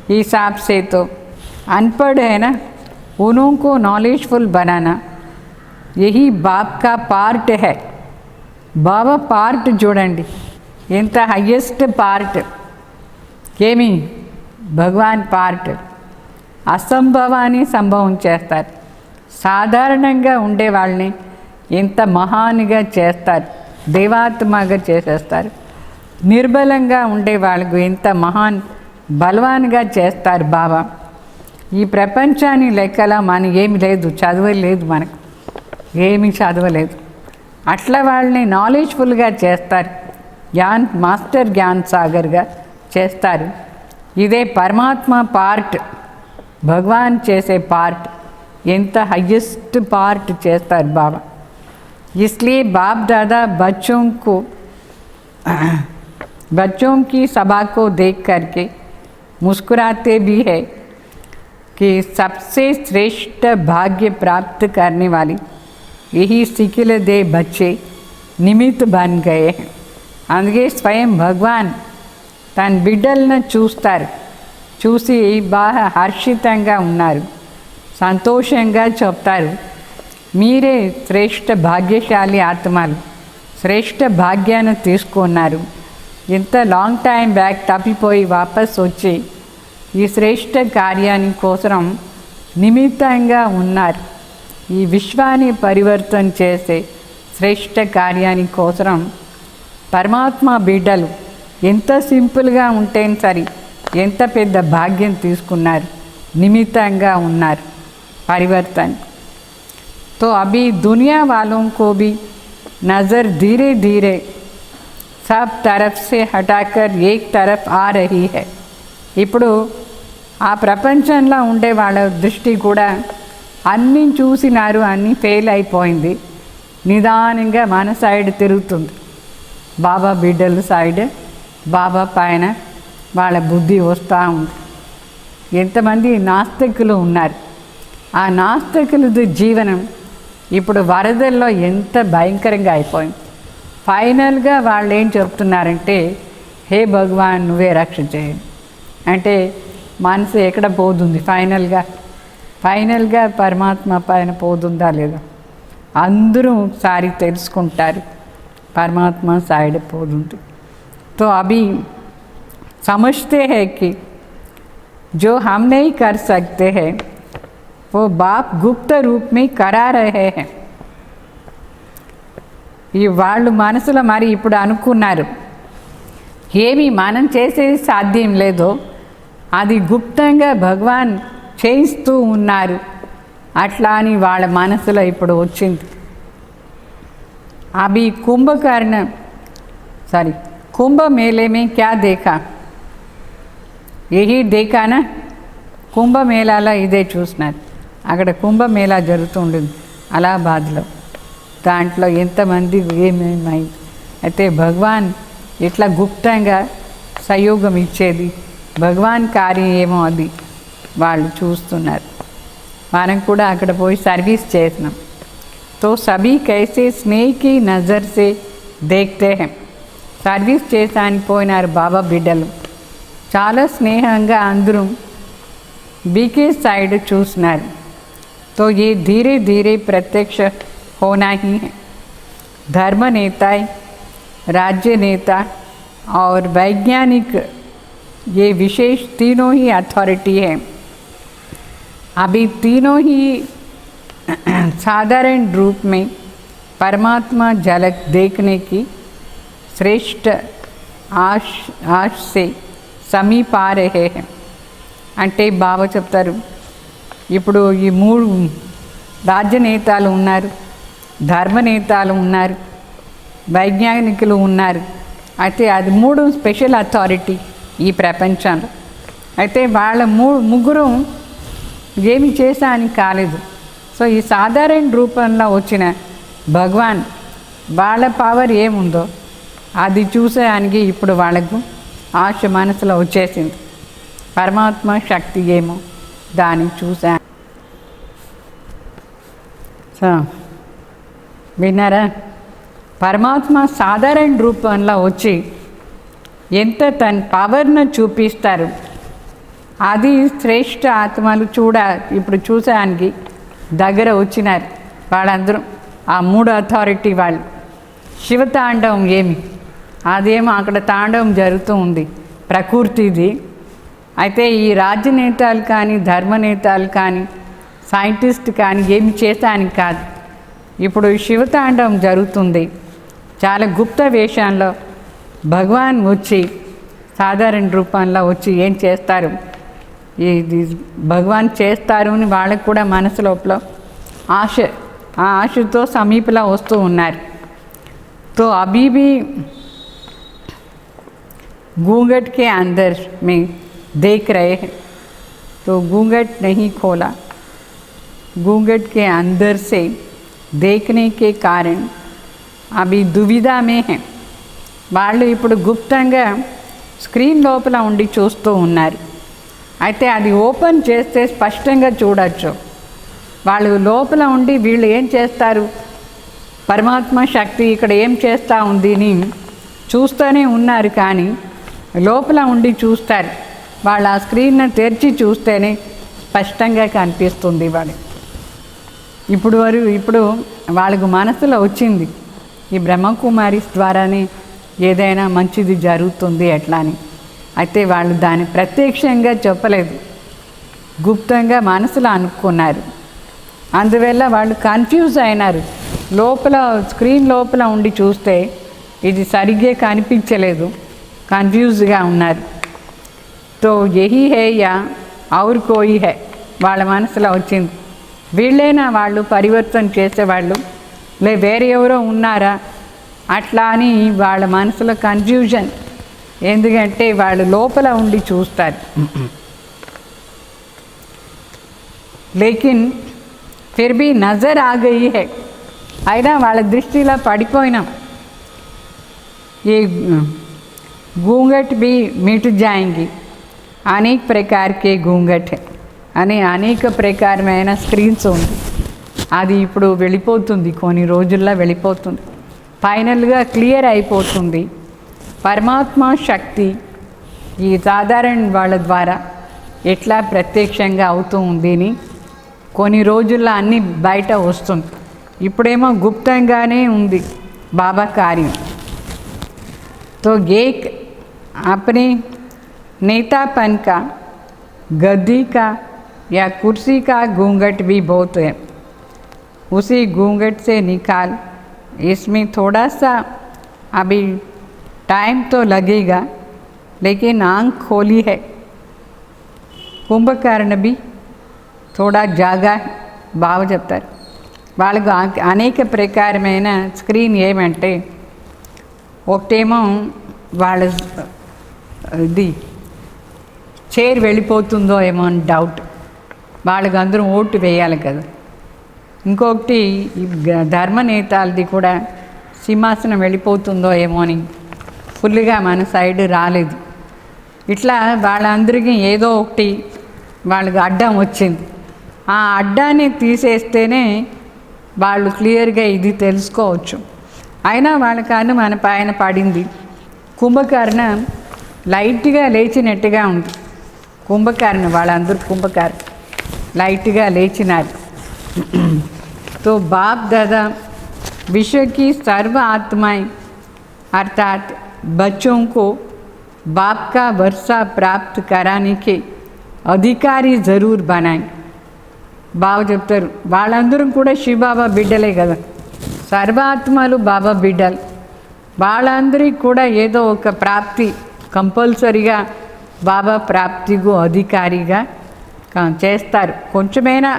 हिसाब से तो अनपढ़ है ना, उनको नॉलेजफुल बनाना यही बाप का पार्ट है. బాబా పార్ట్ చూడండి ఎంత హయ్యెస్ట్ పార్ట్. ఏమి భగవాన్ పార్ట్. అసంభవాన్ని సంభవం చేస్తారు. సాధారణంగా ఉండే వాళ్ళని ఎంత మహాన్గా చేస్తారు, దేవాత్మగా చేసేస్తారు. నిర్బలంగా ఉండే వాళ్ళకు ఎంత మహాన్ బలవాన్గా చేస్తారు బాబా. ఈ ప్రపంచాన్ని లెక్కలా మన ఏమి లేదు, చదవలేదు, మనకు ఏమీ చదవలేదు. అట్లా వాళ్ళని నాలెడ్జ్ఫుల్గా చేస్తారు. మాస్టర్ జ్ఞాన్ సాగర్గా చేస్తారు. ఇదే పరమాత్మ పార్ట్, భగవాన్ చేసే పార్ట్. ఎంత హయ్యెస్ట్ పార్ట్ చేస్తారు బాబా. इसलिए बाप दादा बच्चों की सभा को देख करके मुस्कुराते भी है कि सबसे श्रेष्ठ भाग्य प्राप्त करने वाली यही सिखिल दे बच्चे निमित्त बन गए हैं. అందుకే స్వయం భగవాన్ తన బిడ్డలను చూస్తారు. చూసి బాగా హర్షితంగా ఉన్నారు, సంతోషంగా చెప్తారు, మీరే శ్రేష్ఠ భాగ్యశాలి ఆత్మలు, శ్రేష్ఠ భాగ్యాన్ని తీసుకున్నారు. ఇంత లాంగ్ టైం బ్యాక్ తప్పిపోయి వాపస్ వచ్చి ఈ శ్రేష్ఠ కార్యాని కోసం నిమిత్తంగా ఉన్నారు. ఈ విశ్వాన్ని పరివర్తన చేసే శ్రేష్ఠ కార్యాని కోసం పరమాత్మ బిడ్డలు ఎంత సింపుల్గా ఉంటే సరి ఎంత పెద్ద భాగ్యం తీసుకున్నారు, నిమిత్తంగా ఉన్నారు పరివర్తన. तो अभी दुनिया वालों को भी नज़र धीरे धीरे सब तरफ से हटाकर एक तरफ आ रही है. ఇప్పుడు ఆ ప్రపంచంలో ఉండే వాళ్ళ దృష్టి కూడా అన్నీ చూసినారు, అన్నీ ఫెయిల్ అయిపోయింది. నిదానంగా మన సైడ్ తిరుగుతుంది. బాబా బిడ్డల సైడ్, బాబా పైన వాళ్ళ బుద్ధి వస్తూ ఉంది. ఎంతమంది నాస్తికులు ఉన్నారు. ఆ నాస్తికులది జీవనం ఇప్పుడు వరదల్లో ఎంత భయంకరంగా అయిపోయింది. ఫైనల్గా వాళ్ళు ఏం చెప్తున్నారంటే, హే భగవాన్ నువ్వే రక్ష చేయండి అంటే మనసు ఎక్కడ పోతుంది? ఫైనల్గా పరమాత్మ పైన పోతుందా లేదా? అందరూ ఒకసారి తెలుసుకుంటారు परमात्मा साइड पोदुंदी. तो अभी समझते हैं कि जो हम नहीं कर सकते हैं वो बाप गुप्त रूप में करा रहे हैं. ఈ వాళ్ళు మనసులో మరి ఇప్పుడు అనుకున్నారు ఏమి మనం చేసేది సాధ్యం లేదో అది గుప్తంగా భగవాన్ చేయిస్తూ ఉన్నారు అట్లా అని వాళ్ళ మనసులో ఇప్పుడు వచ్చింది. अभी कुंभ मेले में क्या देखा? यही देखा ना. కుంభమేళాలో ఇదే చూసినారు. అక్కడ కుంభమేళా జరుగుతుంటుంది అలహాబాద్లో. దాంట్లో ఎంతమంది ఏమేమైంది. అయితే భగవాన్ ఇట్లా గుప్తంగా సహయోగం ఇచ్చేది భగవాన్ కార్యం ఏమో అది వాళ్ళు చూస్తున్నారు. మనం కూడా అక్కడ పోయి సర్వీస్ చేసినాం. तो सभी कैसे स्नेह की नज़र से देखते हैं. సర్వీస్ చేసానికి పోయినారు బాబా బిడ్డలు. చాలా స్నేహంగా అందరూ बीके साइड చూసినారు. तो ये धीरे धीरे प्रत्यक्ष होना ही है. धर्म नेता, राज्य नेता और वैज्ञानिक ये विशेष तीनों ही अथॉरिटी है. अभी तीनों ही साधारण रूप में परमात्मा झलक देखने की श्रेष्ठ आश से समीप आ रहे हैं. అంటే బాబా చెప్తారు ఇప్పుడు ఈ 3 రాజ్యనేతాలు ఉన్నారు, ధర్మనేతాలు ఉన్నారు, వైజ్ఞానికులు ఉన్నారు. అయితే అది 3 స్పెషల్ అథారిటీ ఈ ప్రపంచంలో. అయితే వాళ్ళ ముగ్గురు ఏమి చేశా అని కాలేదు. సో ఈ సాధారణ రూపంలో వచ్చిన భగవాన్ వాళ్ళ పవర్ ఏముందో అది చూసేదానికి ఇప్పుడు వాళ్ళకు ఆశ మనసులో వచ్చేసింది. పరమాత్మ శక్తి ఏమో దాన్ని చూసా. సో విన్నారా? పరమాత్మ సాధారణ రూపంలో వచ్చి ఎంత తన పవర్ను చూపిస్తారు. అది శ్రేష్ఠ ఆత్మలు ఇప్పుడు చూసేదానికి దగ్గర వచ్చినారు వాళ్ళందరూ. ఆ 3 అథారిటీ వాళ్ళు. శివతాండవం ఏమి అదేమో అక్కడ తాండవం జరుగుతూ ఉంది ప్రకృతిది. అయితే ఈ రాజ్యనేతాలు కానీ ధర్మనేతాలు కానీ సైంటిస్ట్ కానీ ఏమి చేశానికి కాదు. ఇప్పుడు శివతాండవం జరుగుతుంది. చాలా గుప్త వేషంలో భగవాన్ వచ్చి సాధారణ రూపంలో వచ్చి ఏం చేస్తారు, ఇది భగవాన్ చేస్తారు అని వాళ్ళకు కూడా మనసు లోపల ఆశ, ఆ ఆశతో సమీపంలో వస్తూ ఉన్నారు. तो अभी भी घूंघट के अंदर में देख रहे हैं. तो घूंघट नहीं खोला, घूंघट के अंदर से देखने के कारण अभी दुविधा में है. వాళ్ళు ఇప్పుడు గుప్తంగా స్క్రీన్ లోపల ఉండి చూస్తూ ఉన్నారు. అయితే అది ఓపెన్ చేస్తే స్పష్టంగా చూడొచ్చు. వాళ్ళు లోపల ఉండి వీళ్ళు ఏం చేస్తారు, పరమాత్మ శక్తి ఇక్కడ ఏం చేస్తూ ఉంది అని చూస్తూనే ఉన్నారు. కానీ లోపల ఉండి చూస్తారు. వాళ్ళు ఆ స్క్రీన్ను తెరిచి చూస్తేనే స్పష్టంగా కనిపిస్తుంది వాళ్ళకి. ఇప్పుడు వాళ్ళకు మనసులో వచ్చింది ఈ బ్రహ్మకుమారిస్ ద్వారానే ఏదైనా మంచిది జరుగుతుంది ఎట్లా అని. అయితే వాళ్ళు దాన్ని ప్రత్యక్షంగా చెప్పలేదు, గుప్తంగా మనసులో అనుకున్నారు. అందువల్ల వాళ్ళు కన్ఫ్యూజ్ అయినారు. లోపల స్క్రీన్ లోపల ఉండి చూస్తే ఇది సరిగ్గా కనిపించలేదు, కన్ఫ్యూజ్గా ఉన్నారు. తో యహీ హే యా ఔర్ కోయి హే వాళ్ళ మనసులో వచ్చింది. వీళ్ళైనా వాళ్ళు పరివర్తన చేసేవాళ్ళు లే వేరే ఎవరో ఉన్నారా అట్లా అని వాళ్ళ మనసులో కన్ఫ్యూజన్. ఎందుకంటే వాళ్ళు లోపల ఉండి చూస్తారు. లేకిన్ ఫిర్ భీ నజర్ ఆ గయి హై, అయినా వాళ్ళ దృష్టిలో పడిపోయినాం. ఈ घूंघट भी मिट जाएंगी, అనేక ప్రకారకే घूंघट అని అనేక ప్రకారమైన స్క్రీన్స్ ఉంది. అది ఇప్పుడు వెళ్ళిపోతుంది, కొన్ని రోజుల్లో వెళ్ళిపోతుంది, ఫైనల్గా క్లియర్ అయిపోతుంది. పరమాత్మ శక్తి ఈ సాధారణ వాళ్ళ ద్వారా ఎట్లా ప్రత్యక్షంగా అవుతూ ఉంది అని కొన్ని రోజుల్లో అన్నీ బయట వస్తుంది. ఇప్పుడేమో గుప్తంగానే ఉంది బాబా కార్యం. तो एक अपने नेतापन का गद्दी का या कुर्सी का घूंघट भी बहुत है, उसी घूंघट से निकाल। इसमें थोड़ा सा अभी टाइम तो लगेगा, लेकिन आँख खोली है। కుంభకర్ణ भी थोड़ा జాగా బాగా చెప్తారు. వాళ్ళకు అనేక ప్రకారమైన స్క్రీన్ ఏమంటే, ఒకటేమో వాళ్ళ ఇది చైర్ వెళ్ళిపోతుందో ఏమో అని డౌట్, వాళ్ళకి అందరూ ఓటు వేయాలి కదా. ఇంకొకటి ధర్మనేతాలది కూడా సింహాసనం వెళ్ళిపోతుందో ఏమో అని ఫుల్గా మన సైడ్ రాలేదు. ఇట్లా వాళ్ళందరికీ ఏదో ఒకటి వాళ్ళకి అడ్డం వచ్చింది. ఆ అడ్డాన్ని తీసేస్తేనే వాళ్ళు క్లియర్గా ఇది తెలుసుకోవచ్చు. అయినా వాళ్ళకి మన పైన పడింది. కుంభకర్ణ లైట్గా లేచినట్టుగా ఉంది. కుంభకర్ణ వాళ్ళందరూ కుంభకర్ణ లైట్గా లేచినారు. तो बाप दादा विश्व की सर्व आत्माएं अर्थात बच्चों को बाप का वर्षा प्राप्त कराने के अधिकारी ज़रूर बनाएं. బాబా చెప్తారు, వాళ్ళందరూ కూడా శివబాబా బిడ్డలే కదా, సర్వాత్మలు బాబా బిడ్డలు. వాళ్ళందరికీ కూడా ఏదో ఒక ప్రాప్తి కంపల్సరీగా బాబా ప్రాప్తికు అధికారిగా చేస్తారు. కొంచెమైనా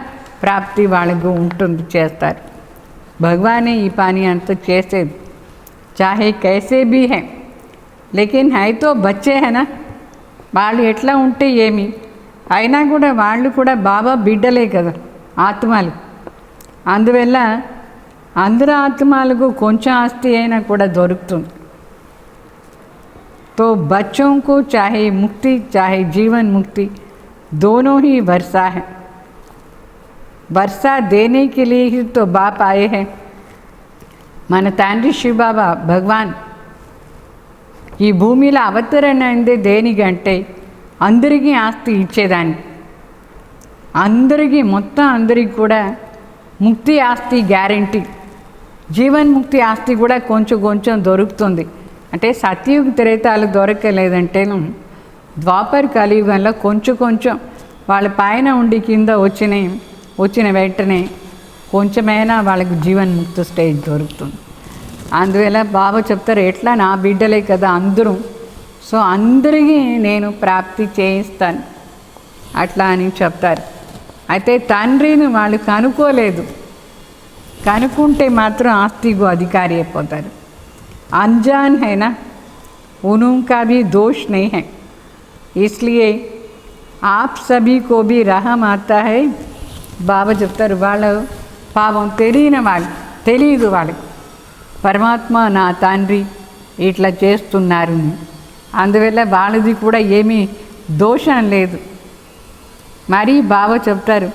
ప్రాప్తి వాళ్ళకు ఉంటుంది, చేస్తారు. భగవానే ఈ పని అంతా చేసేది. చాహే కైసే భీ హై, లేకిన్ హై తో బచ్చే హైనా, వాళ్ళు ఎట్లా ఉంటే ఏమి, అయినా కూడా వాళ్ళు కూడా బాబా బిడ్డలే కదా, ఆత్మలు. అందువల్ల అందరు ఆత్మలకు కొంచెం ఆస్తి అయినా కూడా దొరుకుతుంది. तो बच्चों को चाहे मुक्ति चाहे जीवन मुक्ति दोनों ही वर्षा है. वर्षा देने के लिए ही तो बाप आए हैं. మన తండ్రి శివబాబా భగవాన్ ఈ భూమిలో అవతరణ అయిందే దేనికంటే అందరికీ ఆస్తి ఇచ్చేదాన్ని. అందరికీ మొత్తం అందరికీ కూడా ముక్తి ఆస్తి గ్యారంటీ, జీవన్ముక్తి ఆస్తి కూడా కొంచెం కొంచెం దొరుకుతుంది. అంటే సత్యయుగ త్రేతాలు దొరకలేదంటేను ద్వాపర్ కలియుగంలో కొంచెం కొంచెం వాళ్ళ పైన ఉండి కింద వచ్చిన వెంటనే కొంచెమైనా వాళ్ళకి జీవన్ముక్తి స్టేజ్ దొరుకుతుంది. అందువల్ల బాబా చెప్తారు, ఎట్లా నా బిడ్డలే కదా అందరూ, సో అందరికీ నేను ప్రాప్తి చేయిస్తాను అట్లా అని చెప్తారు. అయితే తండ్రిని వాళ్ళు కనుక్కోలేదు, కనుక్కుంటే మాత్రం ఆస్తికు అధికారి అయిపోతారు. अनजान है ना, उनका भी दोष नहीं है. इसलिए आप सभी को भी रहम आता है. బాబా చెప్తారు, వాళ్ళు పాపం తెలియని వాళ్ళు, తెలియదు వాళ్ళకి పరమాత్మ నా తండ్రి ఇట్లా చేస్తున్నారు. అందువల్ల వాళ్ళది కూడా ఏమీ దోషం లేదు. మరి బాబా చెప్తారు,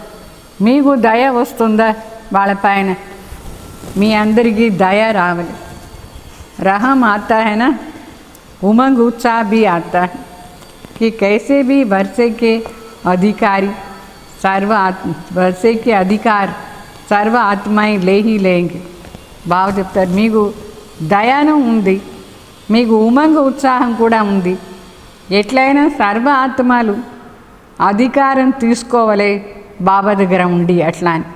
మీకు దయ వస్తుందా వాళ్ళ పైన, మీ అందరికీ దయ రావాలి. रहम आता है ना, उमंग उत्साह भी आता है कि कैसे भी वर्षे के अधिकारी वर्षे के अधिकार सर्व आत्माएं ले ही लेंगे. బాగా చెప్తారు, మీకు దయాను ఉంది, మీకు ఉమంగ ఉత్సాహం కూడా ఉంది. ఎట్లయినా సర్వ ఆత్మలు అధికారం తీసుకోవాలి బాబా దగ్గర ఉండి, అట్లా అని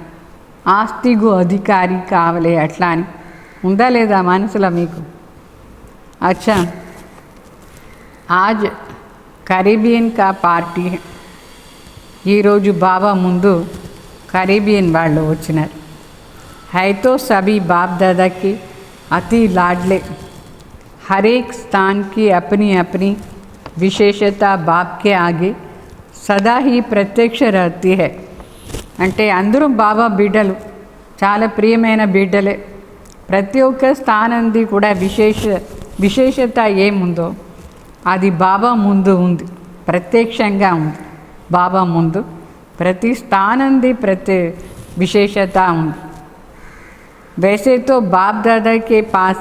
ఆస్తికు అధికారి కావాలి అట్లా అని ఉందా లేదా మనసులో మీకు? अच्छा, आज కరీబియన్ కా పార్టీ. ఈరోజు బాబా ముందు కరీబియన్ వాళ్ళు వచ్చినారు. है तो सभी बाप दादा की अति लाडले. हर एक स्थान की अपनी अपनी विशेषता बाप के आगे सदा ही प्रत्यक्ष रहती है. అంటే అందరూ బాబా బిడ్డలు, చాలా ప్రియమైన బిడ్డలే. ప్రతి ఒక్క స్థానంది కూడా విశేషత ఏముందో అది బాబా ముందు ఉంది, ప్రత్యక్షంగా ఉంది. బాబా ముందు ప్రతి స్థానంది ప్రతి విశేషత ఉంది. वैसे तो बाप दादा के पास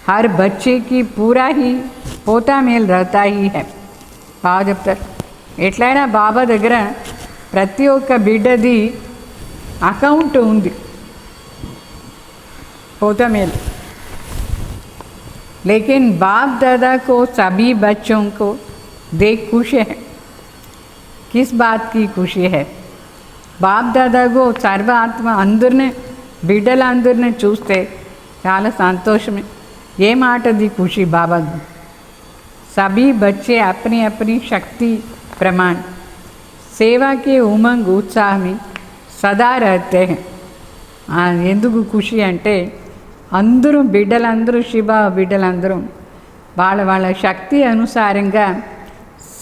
हर बच्चे की पूरा ही पोता मेल रहता ही है. బాగా చెప్తారు, ఎట్లయినా బాబా దగ్గర ప్రతి ఒక్క బిడ్డది అకౌంట్ ఉంది, పోతా మేలు. लेकिन बाप दादा को सभी बच्चों को देख खुश है। किस बात की खुशी है? బాప్ దాదాకు సర్వాత్మ అందరిని బిడ్డలందరిని చూస్తే చాలా సంతోషమే। ఏ మాటది ఖుషి బాబాకు? सभी बच्चे अपनी अपनी शक्ति प्रमाण सेवा के उमंग उत्साह में सदा रहते हैं। ఎందుకు ఖుషి అంటే అందరూ బిడ్డలందరూ శివ బిడ్డలందరూ వాళ్ళ వాళ్ళ శక్తి అనుసారంగా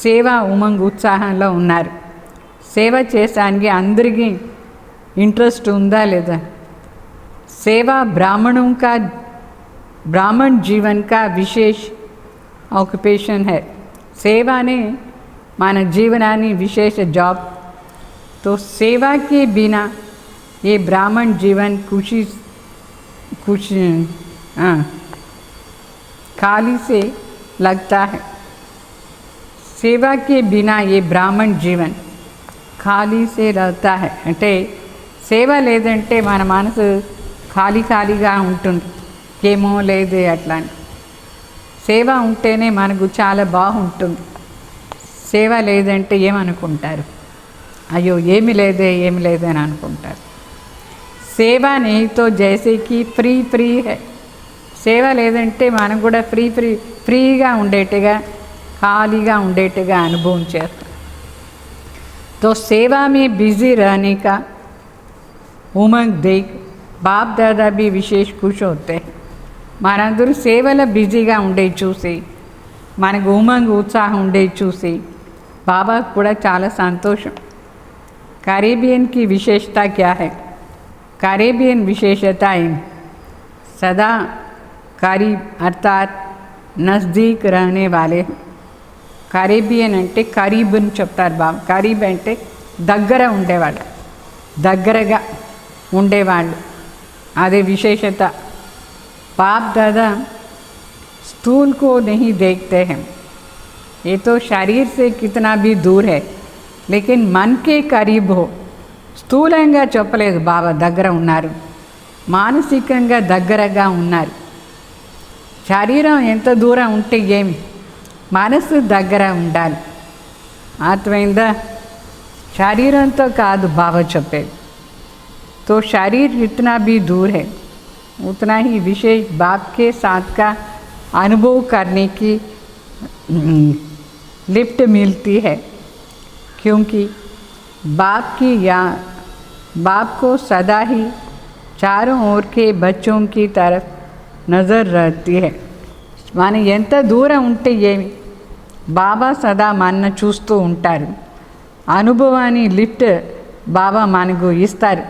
సేవా ఉమంగ్ ఉత్సాహంలో ఉన్నారు। సేవ చేసానికి అందరికీ ఇంట్రెస్ట్ ఉందా లేదా? सेवा ब्राह्मण जीवन का विशेष ऑक्युपेशन है। सेवा ने मानव जीवनानी विशेष जॉब। तो सेवा के बिना ये ब्राह्मण जीवन कुछ खाली से लगता है। सेवा के बिना ये ब्राह्मण जीवन ఖాళీ సే రహతా హై అంటే సేవ లేదంటే మన మనసు ఖాళీ ఖాళీగా ఉంటుంది, ఏమో లేదే అట్లా। సేవ ఉంటేనే మనకు చాలా బాగుంటుంది। సేవ లేదంటే ఏమనుకుంటారు? అయ్యో ఏమి లేదే అని అనుకుంటారు। సేవ నహీతో జైసేకి ఫ్రీ హై। సేవ లేదంటే మనం కూడా ఫ్రీగా ఉండేట్టుగా ఖాళీగా ఉండేట్టుగా అనుభవం చేస్తాం। तो सेवा में बिजी रहने का उमंग देख बाप दादा भी विशेष खुश होते हैं। మనందరూ సేవలో బిజీగా ఉండే చూసి మనకు ఉమంగ్ ఉత్సాహం ఉండే చూసి బాబాకు కూడా చాలా సంతోషం। कैरेबियन की विशेषता क्या है? कैरेबियन विशेषता सदा करीब अर्थात नज़दीक रहने वाले हैं। కరీబియన్ అంటే కరీబ్ అని చెప్తారు బాబా। కరీబ్ అంటే దగ్గర ఉండేవాళ్ళు, దగ్గరగా ఉండేవాళ్ళు, అదే విశేషత। बाप दादा स्थूल को नहीं देखते हैं। ये तो शरीर से कितना भी दूर है लेकिन मन के करीब हो। స్థూలంగా చెప్పలేదు బాబా దగ్గర ఉన్నారు, మానసికంగా దగ్గరగా ఉన్నారు। శరీరం ఎంత దూరం ఉంటే ఏమి, మనసు దగ్గర ఉండాలి। అర్థమైందా? శరీరంతో కాదు బాబా చెప్పేది। तो शरीर जितना भी दूर है उतना ही विशेष बाप के साथ का अनुभव करने की लिफ्ट मिलती है, क्योंकि बाप को सदा ही चारों ओर के बच्चों की तरफ नज़र रहती है। మనం ఎంత దూరం ఉంటే ఏమి, బాబా సదా మన చూస్తూ ఉంటారు। అనుభవాన్ని లిఫ్ట్ బాబా మనకు ఇస్తారు।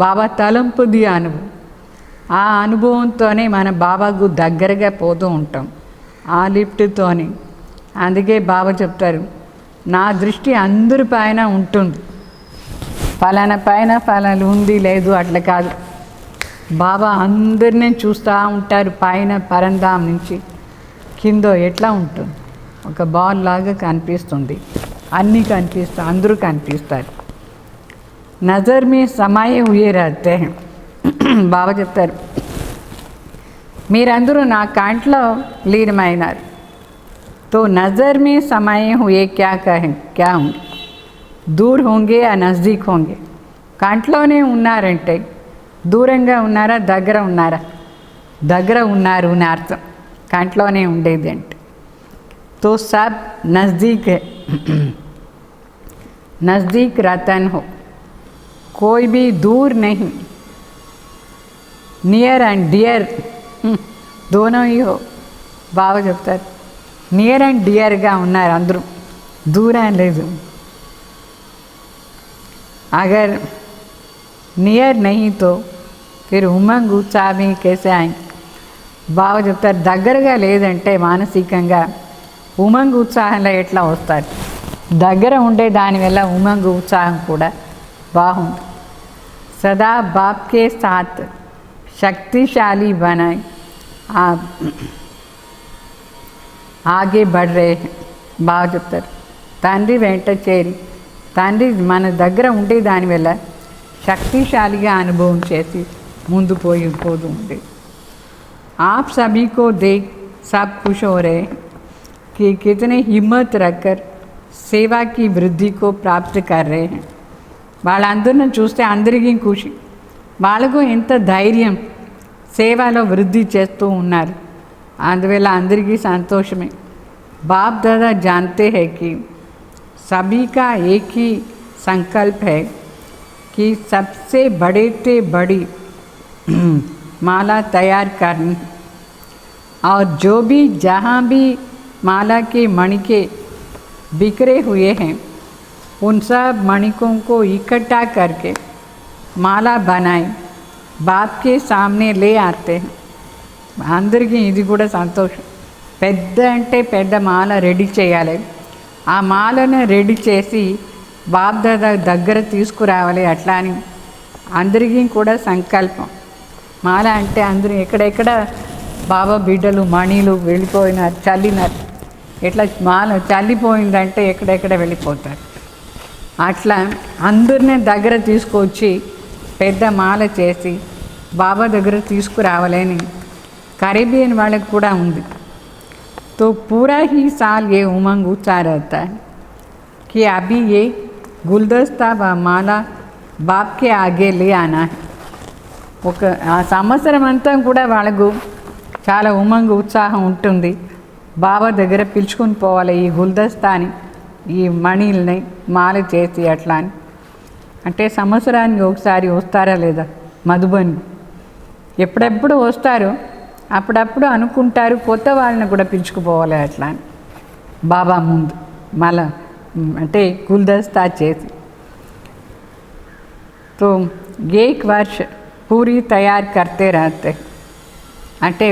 బాబా తలంపుది అనుభవం, ఆ అనుభవంతోనే మన బాబాకు దగ్గరగా పోతూ ఉంటాం, ఆ లిఫ్ట్తోనే। అందుకే బాబా చెప్తారు, నా దృష్టి అందరి పైన ఉంటుంది, ఫలానా పైన ఫలానా ఉంది లేదు అట్లా కాదు। బాబా అందరినీ చూస్తూ ఉంటారు, పైన పరంధాం నుంచి కింద ఎట్లా ఉంటుంది, ఒక బాల్ లాగా కనిపిస్తుంది, అన్నీ కనిపిస్తాయి, అందరూ కనిపిస్తారు। నజర్ మీ సమాయే హుయే రహతే హై। బాబా చెప్తారు, మీరందరూ నా కంట్లో లీనమైనారు। तो नज़र में समाये हुए क्या होंगे? दूर होंगे या नज़दीक होंगे? కంట్లోనే ఉన్నారంటే దూరంగా ఉన్నారా దగ్గర ఉన్నారా? దగ్గర ఉన్నారు అని అర్థం, కంట్లోనే ఉండేది అంటే। तो सब नज़दीक है, नज़दीक रतन हो, कोई भी दूर नहीं। नियर एंड डियर दोनों ही हो। బాబా చెప్తారు, నియర్ అండ్ డియర్గా ఉన్నారు అందరూ, దూరం లేదు। अगर नियर नहीं तो फिर उमंग उत्साह में कैसे आएंगे? బాబా చెప్తారు, దగ్గరగా లేదంటే మానసికంగా ఉమంగ్ ఉత్సాహంలో ఎట్లా వస్తారు? దగ్గర ఉండే దానివల్ల ఉమంగ్ ఉత్సాహం కూడా బాగుంది। सदा बाप के साथ शक्तिशाली बनाए आप आगे बढ़ रहे हैं। బాగా చెప్తారు, తండ్రి వెంట చేరి తండ్రి మన దగ్గర ఉండే దానివల్ల శక్తిశాలిగా అనుభవం చేసి ముందు పోతూ ఉంది। आप सभी को देख सब खुश हो रहे हैं कि कितने हिम्मत रखकर సేవా की వృద్ధి को प्राप्त कर रहे हैं. వాళ్ళందరిని చూస్తే అందరికీ ఖుషి, వాళ్ళకు ఎంత ధైర్యం, సేవలో వృద్ధి చేస్తూ ఉన్నారు. అందువల్ల అందరికీ సంతోషమే. बाप दादा जानते हैं कि सभी का एक ही संकल्प है कि सबसे बड़े से बड़ी माला तैयार करनी, और जो भी जहाँ भी माला के मणिके बिखरे हुए हैं उन सब मणिकों को इकट्ठा करके माला बनाए बाप के सामने ले आते हैं. అందరికీ ఇది కూడా సంతోషం. పెద్ద అంటే పెద్ద మాల రెడీ చేయాలి, ఆ మాలను రెడీ చేసి బాప్ దాదా దగ్గర తీసుకురావాలి. అట్లా అని అందరికీ కూడా సంకల్పం. మాల అంటే అందరూ ఎక్కడెక్కడ బాబా బిడ్డలు మణిలు వెళ్ళిపోయినారు, చల్లినారు. ఇట్లా మాల చల్లిపోయిందంటే ఎక్కడెక్కడ వెళ్ళిపోతారు. అట్లా అందరినీ దగ్గర తీసుకొచ్చి పెద్ద మాల చేసి బాబా దగ్గర తీసుకురావాలని కరీబియన్ వాళ్ళకి కూడా ఉంది. तो पूरा ही साल ये उमंग ऊँचा रहता है कि अभी ये गुलदस्ता व माला बाप के आगे ले आना है. ఒక ఆ సంవత్సరం అంతా కూడా వాళ్ళకు చాలా ఉమంగ్ ఉత్సాహం ఉంటుంది. బాబా దగ్గర పిలుచుకొని పోవాలి ఈ గుల్దస్తాని, ఈ మణిల్ని మాల చేసి అట్లా అని. అంటే సంవత్సరానికి ఒకసారి వస్తారా లేదా మధుబని, ఎప్పుడెప్పుడు వస్తారు, అప్పుడప్పుడు అనుకుంటారు కొత్త వాళ్ళని కూడా పిలుచుకుపోవాలి అట్లా అని బాబా ముందు మళ్ళా అంటే గుల్దస్తా చేసి. तो एक वर्ष पूरी तैयार करते रहते. అంటే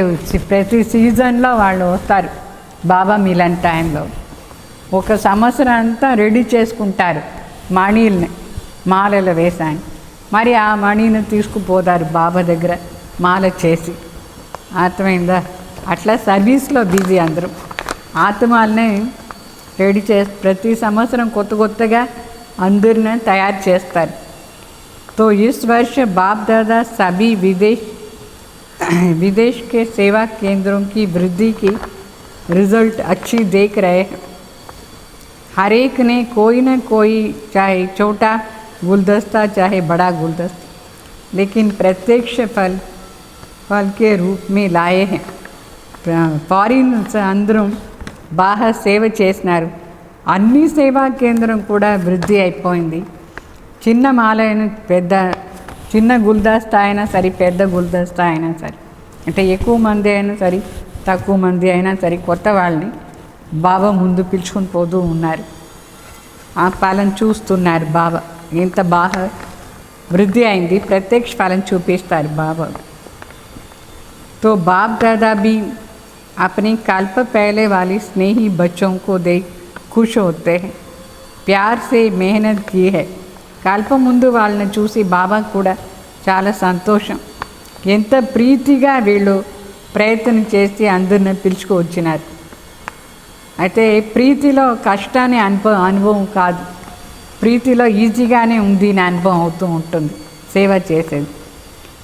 ప్రతి సీజన్లో వాళ్ళు వస్తారు బాబా మిలన్ టైంలో. ఒక సంవత్సరం అంతా రెడీ చేసుకుంటారు మణిల్ని, మాలలు వేసాను. మరి ఆ మణిని తీసుకుపోతారు బాబా దగ్గర మాల చేసి. అర్థమైందా? అట్లా సర్వీస్లో బిజీ అందరూ. ఆత్మల్ని రెడీ చేసి ప్రతి సంవత్సరం కొత్త కొత్తగా అందరిని తయారు చేస్తారు. तो इस वर्ष बाप दादा सभी विदेश के सेवा केंद्रों की वृद्धि की रिजल्ट अच्छी देख रहे हैं. हर एक ने कोई न कोई, चाहे छोटा गुलदस्ता चाहे बड़ा गुलदस्ता, लेकिन प्रत्यक्ष फल के रूप में लाए हैं. ఫారిన్స్ అందరూ బాగా సేవ చేసినారు. అన్ని సేవా కేంద్రం కూడా వృద్ధి అయిపోయింది. చిన్న మాల అయినా పెద్ద, చిన్న గుల్దస్తా అయినా సరే, పెద్ద గుల్దస్తా అయినా సరే, అంటే ఎక్కువ మంది అయినా సరే తక్కువ మంది అయినా సరే కొత్త వాళ్ళని బాబా ముందు పిలుచుకొని పోతూ ఉన్నారు. ఆ ఫలం చూస్తున్నారు బాబా ఎంత బాగా వృద్ధి అయింది. ప్రత్యక్ష ఫలం చూపిస్తారు బాబా. तो बाप दादा भी अपने कल्प पहले वाली स्नेही बच्चों को देख खुश होते हैं. प्यार से मेहनत की है. కల్ప ముందు వాళ్ళని చూసి బాబా కూడా చాలా సంతోషం. ఎంత ప్రీతిగా వీళ్ళు ప్రయత్నం చేసి అందరిని పిలుచుకు వచ్చినారు. అయితే ప్రీతిలో కష్టాన్ని అనుభవం కాదు, ప్రీతిలో ఈజీగానే ఉంది అని అనుభవం అవుతూ ఉంటుంది సేవ చేసేది.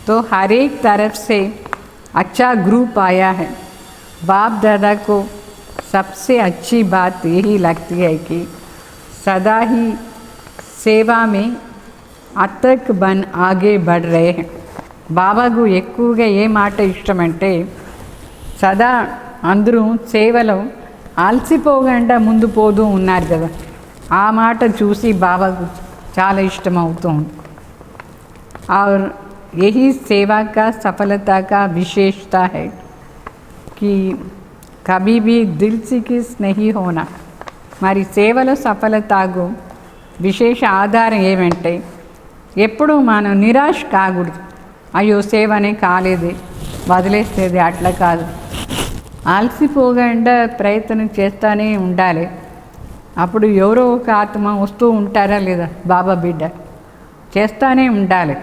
तो हर एक तरफ से अच्छा ग्रुप आया है. बाप दादा को सबसे अच्छी बात यही लगती है कि सदा ही సేవా మే అతక్ బన్ ఆగే బడ్ రహే హై. బాబాకు ఎక్కువగా ఏ మాట ఇష్టం అంటే సదా అందరూ సేవలో అలసిపోకుండా ముందు పోతూ ఉన్నారు కదా, ఆ మాట చూసి బాబాకు చాలా ఇష్టం అవుతూ ఉంది. और यही सेवा का सफलता का विशेषता है कि कभी भी दिल से किस नहीं होना. మరి సేవలో సఫలతకు విశేష ఆధారం ఏమంటే ఎప్పుడూ మనం నిరాశ కాకూడదు. అయ్యో సేవనే కాలేదు వదిలేసేది అట్లా కాదు. అలసిపోకుండా ప్రయత్నం చేస్తూనే ఉండాలి. అప్పుడు ఎవరో ఒక ఆత్మ వస్తూ ఉంటారా లేదా బాబా బిడ్డ చేస్తూనే ఉండాలి.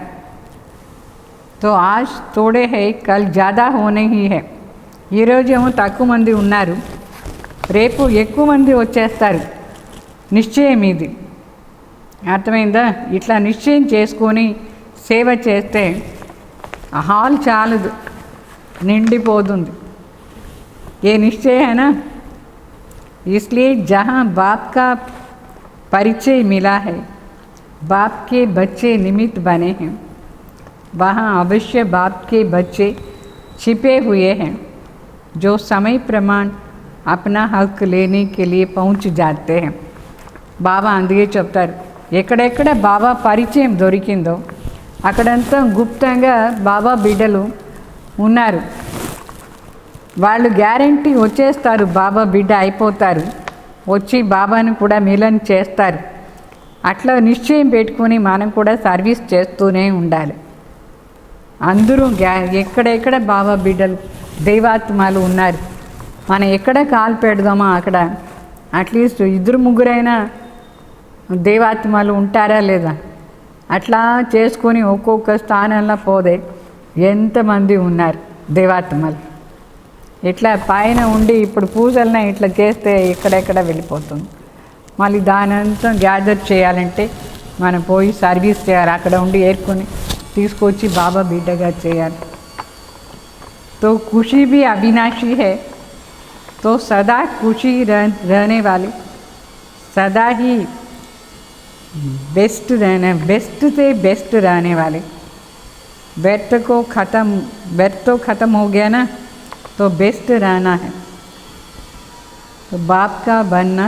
तो आज थोड़े है कल ज़्यादा होने ही है. ఈరోజేమో తక్కువ మంది ఉన్నారు, రేపు ఎక్కువ మంది వచ్చేస్తారు. నిశ్చయం ఇది. అర్థమైందా? ఇట్లా నిశ్చయం చేసుకొని సేవ చేస్తే హాల్ చాలదు, నిండిపోతుంది. ये निश्चय है ना। इसलिए जहाँ बाप का परिचय मिला है, बाप के बच्चे निमित्त बने हैं, वहाँ अवश्य बाप के बच्चे छिपे हुए हैं, जो समय प्रमाण अपना हक लेने के लिए पहुँच जाते हैं। బాబా అందుకే చెప్తారు, ఎక్కడెక్కడ బాబా పరిచయం దొరికిందో అక్కడంతా గుప్తంగా బాబా బిడ్డలు ఉన్నారు. వాళ్ళు గ్యారంటీ వచ్చేస్తారు, బాబా బిడ్డ అయిపోతారు, వచ్చి బాబాను కూడా మిలన్ చేస్తారు. అట్లా నిశ్చయం పెట్టుకొని మనం కూడా సర్వీస్ చేస్తూనే ఉండాలి. అందరూ ఎక్కడెక్కడ బాబా బిడ్డలు దైవాత్మలు ఉన్నారు, మనం ఎక్కడ కాలు పెడదామో అక్కడ అట్లీస్ట్ 2-3 దైవాత్మలు ఉంటారా లేదా, అట్లా చేసుకొని ఒక్కొక్క స్థానంలో పోదే ఎంతమంది ఉన్నారు దైవాత్మలు. ఇట్లా పైన ఉండి ఇప్పుడు పూజలనే ఇట్లా చేస్తే ఎక్కడెక్కడ వెళ్ళిపోతుంది. మళ్ళీ దానంతా గ్యాదర్ చేయాలంటే మనం పోయి సర్వీస్ చేయాలి, అక్కడ ఉండి ఏర్కొని తీసుకొచ్చి బాబా బిడ్డగా చేయాలి. तो खुशी भी अविनाशी है, तो सदा खुशी रहने वाले, सदा ही बेस्ट से बेस्ट रहने वाले. व्यर्थ तो ख़त्म हो गया ना, तो बेस्ट रहना है. तो बाप का बनना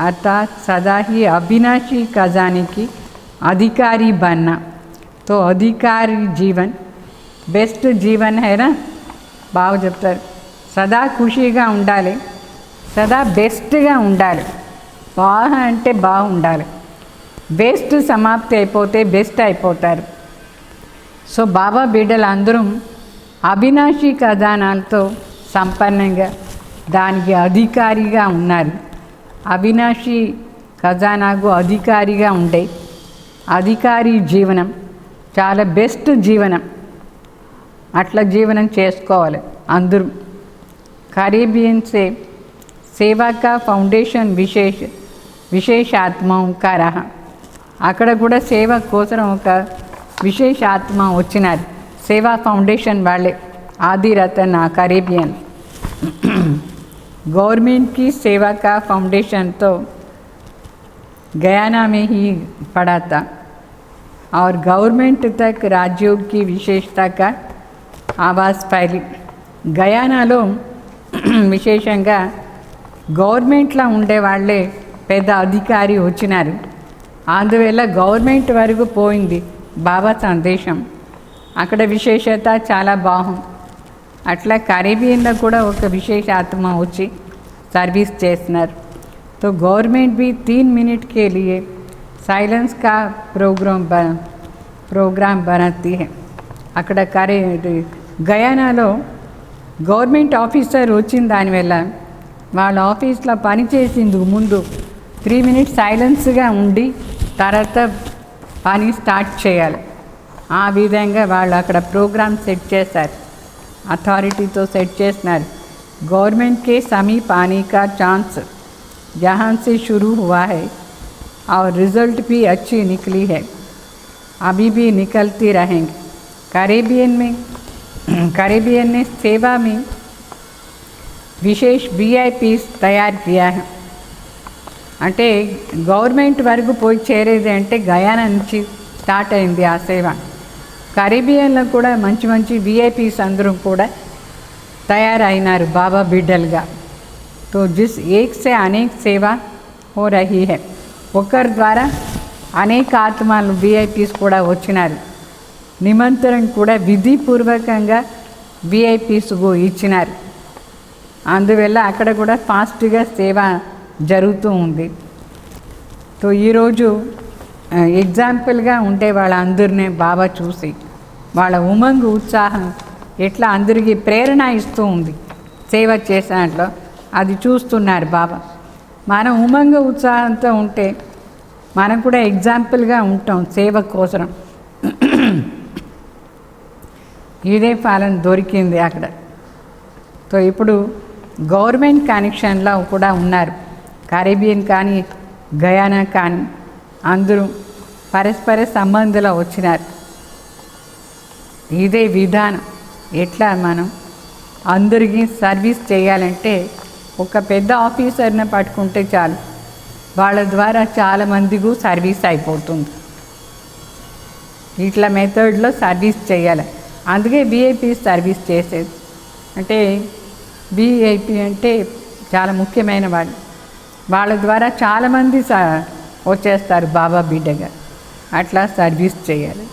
अर्थात सदा ही अविनाशी खजाने की अधिकारी बनना. तो अधिकारी जीवन बेस्ट जीवन है ना. బాగా చెప్తారు, సదా ఖుషీగా ఉండాలి, సదా బెస్ట్గా ఉండాలి. బాగా అంటే బాగుండాలి. బెస్ట్ సమాప్తి అయిపోతే బెస్ట్ అయిపోతారు. సో బాబా బిడ్డలు అందరం అవినాశీ ఖజానాలతో సంపన్నంగా దానికి అధికారిగా ఉన్నారు. అవినాశీ ఖజానాకు అధికారిగా ఉండే అధికారి జీవనం చాలా బెస్ట్ జీవనం. అట్లా జీవనం చేసుకోవాలి అందరూ. कैरिबियन से सेवा का फाउंडेशन विशेष आत्माओं का रहा. అక్కడ కూడా సేవ కోసం ఒక విశేష ఆత్మ వచ్చినారు. సేవా ఫౌండేషన్ వాళ్ళే आदि रतन कैरिबियन. गवर्नमेंट की सेवा का फाउंडेशन तो गयाना में ही पड़ा था और गवर्नमेंट तक राजयोग की विशेषता का आवाज़ फैली. గయానాలో విశేషంగా గవర్నమెంట్లో ఉండే వాళ్ళే పెద్ద అధికారి వచ్చినారు. అందువల్ల గవర్నమెంట్ వరకు పోయింది బాబా సందేశం. అక్కడ విశేషత చాలా బాగుంది. అట్లా కరేబియన్లో కూడా ఒక విశేష ఆత్మ వచ్చి సర్వీస్ చేస్తున్నారు. तो गवर्नमेंट भी 3 मिनट के लिए साइलेंस का प्रोग्राम बनाती है. అక్కడ గయానాలో గవర్నమెంట్ ఆఫీసర్ వచ్చిన దానివల్ల వాళ్ళ ఆఫీస్లో పనిచేసేందుకు ముందు 3 మినిట్స్ సైలెన్స్గా ఉండి తర్వాత పని స్టార్ట్ చేయాలి. ఆ విధంగా వాళ్ళు అక్కడ ప్రోగ్రామ్ సెట్ చేశారు, अथॉरिटी तो सेट చేస్తున్నారు. गवर्नमेंट के समीप आने का चांस जहाँ से शुरू हुआ है और रिज़ल्ट भी अच्छी निकली है, अभी भी निकलती रहेंगे. कैरिबियन ने सेवा में विशेष VIPs तैयार किया है. అంటే గవర్నమెంట్ వరకు పోయి చేరేది అంటే గయానా నుంచి స్టార్ట్ అయింది ఆ సేవ. కరేబియన్లో కూడా మంచి మంచి VIPs అందరూ కూడా తయారైనారు బాబా బిడ్డలుగా. तो जिस एक से अनेक सेवा हो रही है, ఒకరి ద్వారా అనేక ఆత్మలు VIPs కూడా వచ్చినారు. నిమంత్రణ కూడా విధిపూర్వకంగా VIPsకు ఇచ్చినారు. అందువల్ల అక్కడ కూడా ఫాస్ట్గా సేవ జరుగుతూ ఉంది. तो ఈరోజు ఎగ్జాంపుల్గా ఉండే వాళ్ళందరినీ బాబా చూసి వాళ్ళ ఉమంగు ఉత్సాహం ఎట్లా అందరికీ ప్రేరణ ఇస్తూ ఉంది సేవ చేసినట్లో అది చూస్తున్నారు బాబా. మనం ఉమంగ ఉత్సాహంతో ఉంటే మనం కూడా ఎగ్జాంపుల్గా ఉంటాం సేవ కోసం. ఇదే ఫలం దొరికింది అక్కడ. సో ఇప్పుడు గవర్నమెంట్ కనెక్షన్లో కూడా ఉన్నారు. కరేబియన్ కానీ గయానా కానీ అందరూ పరస్పర సంబంధాలు వచ్చినారు. ఇదే విధానం ఎట్లా మనం అందరికీ సర్వీస్ చేయాలంటే ఒక పెద్ద ఆఫీసర్ని పట్టుకుంటే చాలు, వాళ్ళ ద్వారా చాలామందికి సర్వీస్ అయిపోతుంది. ఇట్లా మెథడ్లో సర్వీస్ చేయాలి. అందుకే విఐపి సర్వీస్ చేసేది. అంటే విఐపి అంటే చాలా ముఖ్యమైన వాళ్ళు, వాళ్ళ ద్వారా చాలామంది వచ్చేస్తారు బాబా బిడ్డగా. అట్లా సర్వీస్ చేయాలి.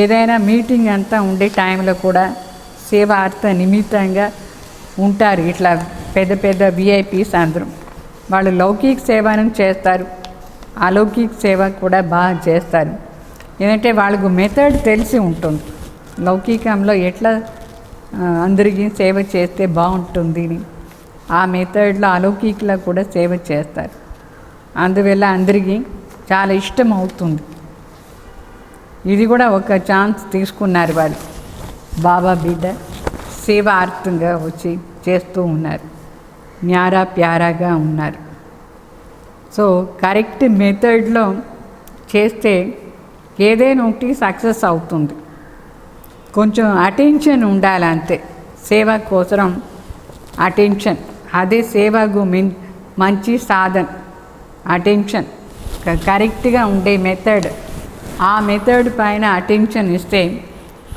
ఏదైనా మీటింగ్ అంతా ఉండే టైంలో కూడా సేవార్థ నిమిత్తంగా ఉంటారు. ఇట్లా పెద్ద పెద్ద విఐపీస్ అందరూ వాళ్ళు లౌకిక సేవను చేస్తారు, అలౌకిక సేవ కూడా బాగా చేస్తారు. ఎందుకంటే వాళ్ళకు మెథడ్ తెలిసి ఉంటుంది, లౌకికంలో ఎట్లా అందరికీ సేవ చేస్తే బాగుంటుంది అని. ఆ మెథడ్లో అలౌకికలో కూడా సేవ చేస్తారు. అందువల్ల అందరికీ చాలా ఇష్టం అవుతుంది. ఇది కూడా ఒక ఛాన్స్ తీసుకున్నారు వాళ్ళు. బాబా బిడ్డ సేవార్థంగా వచ్చి చేస్తూ ఉన్నారు, న్యారా ప్యారాగా ఉన్నారు. సో కరెక్ట్ మెథడ్లో చేస్తే ఏదైనా ఒకటి సక్సెస్ అవుతుంది. కొంచెం అటెన్షన్ ఉండాలి అంతే, సేవ కోసం అటెన్షన్. అదే సేవకు మంచి సాధన, అటెన్షన్. కరెక్ట్గా ఉండే మెథడ్, ఆ మెథడ్ పైన అటెన్షన్ ఇస్తే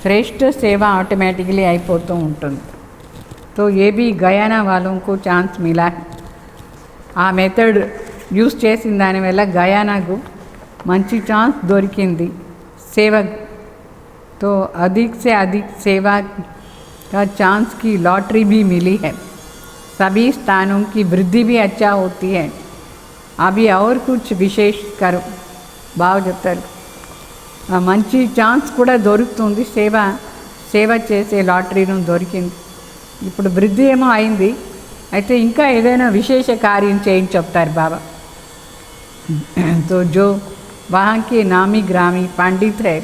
శ్రేష్ఠ సేవ ఆటోమేటికली అయిపోతూ ఉంటుంది. तो ये भी गयाना वालों को ఛాన్స్ మిలా. ఆ మెథడ్ యూస్ చేసిన దానివల్ల గయానాకు మంచి ఛాన్స్ దొరికింది సేవ. तो अधिक से अधिक सेवा का चांस की लॉटरी भी मिली है. सभी स्थानों की वृद्धि भी अच्छा होती है. अभी और कुछ विशेष करो బాగా చెప్తారు. మంచి ఛాన్స్ కూడా దొరుకుతుంది. సేవ చేసే లాటరీను దొరికింది. ఇప్పుడు వృద్ధి ఏమో అయింది, అయితే ఇంకా ఏదైనా విశేష కార్యం చేయించి చెప్తారు బాబా. तो जो वहाँ के नामी ग्रामी पंडित है